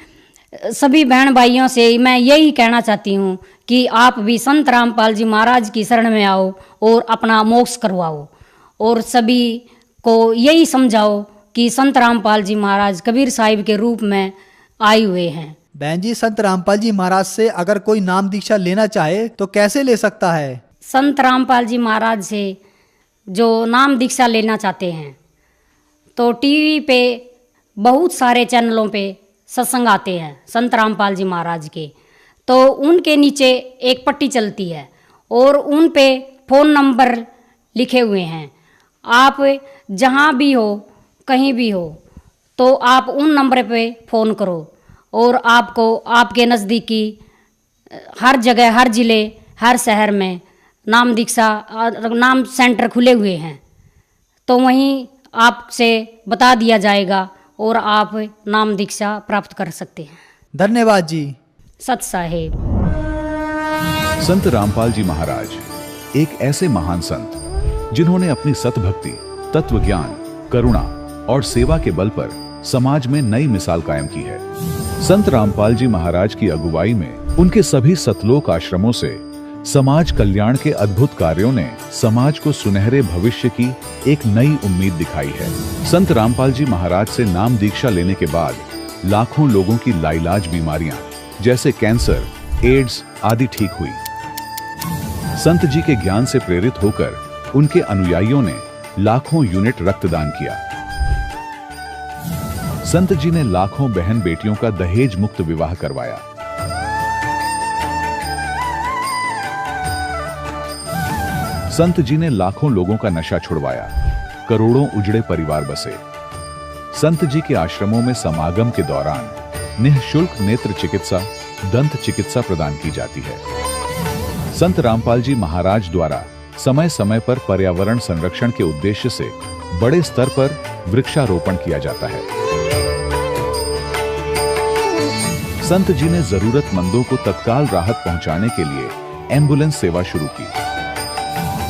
सभी बहन भाइयों से मैं यही कहना चाहती हूँ कि आप भी संत रामपाल जी महाराज की शरण में आओ और अपना मोक्ष करवाओ, और सभी को यही समझाओ कि संत रामपाल जी महाराज कबीर साहिब के रूप में आए हुए हैं। बहन जी, संत रामपाल जी महाराज से अगर कोई नाम दीक्षा लेना चाहे तो कैसे ले सकता है? संत रामपाल जी महाराज से जो नाम दीक्षा लेना चाहते हैं तो टीवी पे बहुत सारे चैनलों पे सत्संग आते हैं संत रामपाल जी महाराज के, तो उनके नीचे एक पट्टी चलती है और उन पे फ़ोन नंबर लिखे हुए हैं। आप जहाँ भी हो, कहीं भी हो, तो आप उन नंबर पे फ़ोन करो और आपको आपके नज़दीकी हर जगह, हर ज़िले, हर शहर में नाम दीक्षा नाम सेंटर खुले हुए हैं, तो वहीं आपसे बता दिया जाएगा और आप नाम दीक्षा प्राप्त कर सकते हैं। धन्यवाद जी। सत साहेब। संत रामपाल जी महाराज एक ऐसे महान संत जिन्होंने अपनी सतभक्ति, तत्व ज्ञान, करुणा और सेवा के बल पर समाज में नई मिसाल कायम की है। संत रामपाल जी महाराज की अगुवाई में उनके सभी सतलोक आश्रमों से समाज कल्याण के अद्भुत कार्यों ने समाज को सुनहरे भविष्य की एक नई उम्मीद दिखाई है। संत रामपाल जी महाराज से नाम दीक्षा लेने के बाद लाखों लोगों की लाइलाज बीमारियां जैसे कैंसर, एड्स आदि ठीक हुई। संत जी के ज्ञान से प्रेरित होकर उनके अनुयायियों ने लाखों यूनिट रक्तदान किया। संत जी ने लाखों बहन बेटियों का दहेज मुक्त विवाह करवाया। संत जी ने लाखों लोगों का नशा छुड़वाया, करोड़ों उजड़े परिवार बसे। संत जी के आश्रमों में समागम के दौरान निःशुल्क नेत्र चिकित्सा, दंत चिकित्सा प्रदान की जाती है। संत रामपाल जी महाराज द्वारा समय समय पर पर्यावरण संरक्षण के उद्देश्य से बड़े स्तर पर वृक्षारोपण किया जाता है। संत जी ने जरूरतमंदों को तत्काल राहत पहुंचाने के लिए एम्बुलेंस सेवा शुरू की।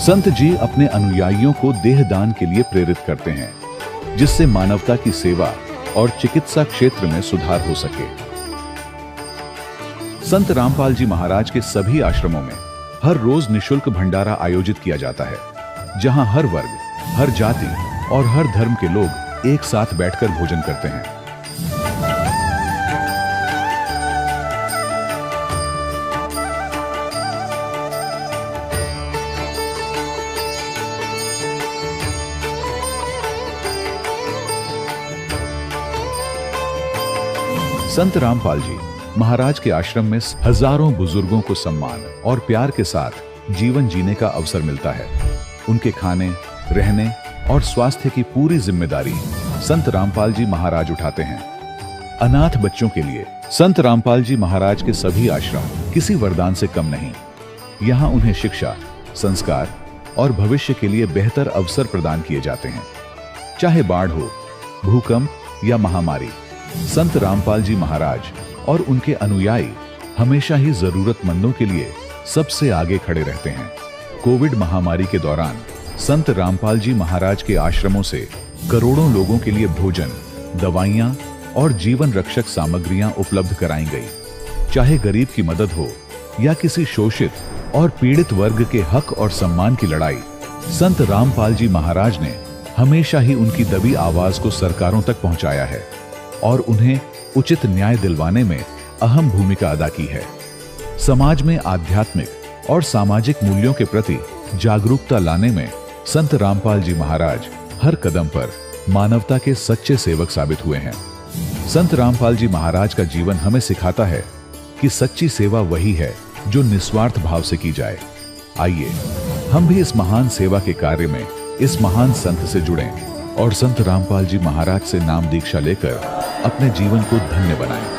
संत जी अपने अनुयायियों को देहदान के लिए प्रेरित करते हैं, जिससे मानवता की सेवा और चिकित्सा क्षेत्र में सुधार हो सके। संत रामपाल जी महाराज के सभी आश्रमों में हर रोज निःशुल्क भंडारा आयोजित किया जाता है, जहां हर वर्ग, हर जाति और हर धर्म के लोग एक साथ बैठकर भोजन करते हैं। संत रामपाल जी महाराज के आश्रम में हजारों बुजुर्गों को सम्मान और प्यार के साथ जीवन जीने का अवसर मिलता है। उनके खाने, रहने और स्वास्थ्य की पूरी जिम्मेदारी संत रामपाल जी महाराज उठाते हैं। अनाथ बच्चों के लिए संत रामपाल जी महाराज के सभी आश्रम किसी वरदान से कम नहीं। यहाँ उन्हें शिक्षा, संस्कार और भविष्य के लिए बेहतर अवसर प्रदान किए जाते हैं। चाहे बाढ़ हो, भूकंप या महामारी, संत रामपाल जी महाराज और उनके अनुयायी हमेशा ही जरूरतमंदों के लिए सबसे आगे खड़े रहते हैं। कोविड महामारी के दौरान संत रामपाल जी महाराज के आश्रमों से करोड़ों लोगों के लिए भोजन, दवाइयां और जीवन रक्षक सामग्रियां उपलब्ध कराई गई। चाहे गरीब की मदद हो या किसी शोषित और पीड़ित वर्ग के हक और सम्मान की लड़ाई, संत रामपाल जी महाराज ने हमेशा ही उनकी दबी आवाज को सरकारों तक पहुंचाया है और उन्हें उचित न्याय दिलवाने में अहम भूमिका अदा की है। समाज में आध्यात्मिक और सामाजिक मूल्यों के प्रति जागरूकता लाने में संत रामपाल जी महाराज हर कदम पर मानवता के सच्चे सेवक साबित हुए हैं। संत रामपाल जी महाराज का जीवन हमें सिखाता है कि सच्ची सेवा वही है जो निस्वार्थ भाव से की जाए। आइए हम भी इस महान सेवा के कार्य में इस महान संत से जुड़ें और संत रामपाल जी महाराज से नाम दीक्षा लेकर अपने जीवन को धन्य बनाएं।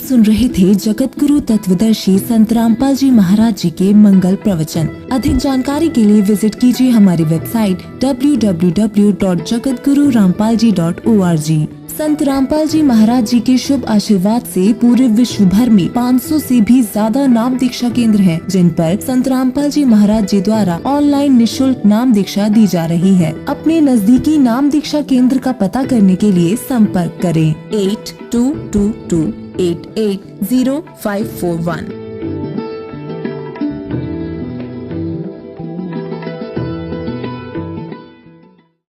सुन रहे थे जगत गुरु तत्वदर्शी संत रामपाल जी महाराज जी के मंगल प्रवचन। अधिक जानकारी के लिए विजिट कीजिए हमारी वेबसाइट www.jagatgururampalji.org। संत रामपाल जी महाराज जी के शुभ आशीर्वाद से पूरे विश्व भर में 500 से भी ज्यादा नाम दीक्षा केंद्र हैं, जिन पर संत रामपाल जी महाराज जी द्वारा ऑनलाइन निशुल्क नाम दीक्षा दी जा रही है। अपने नजदीकी नाम दीक्षा केंद्र का पता करने के लिए संपर्क करें 8222880541।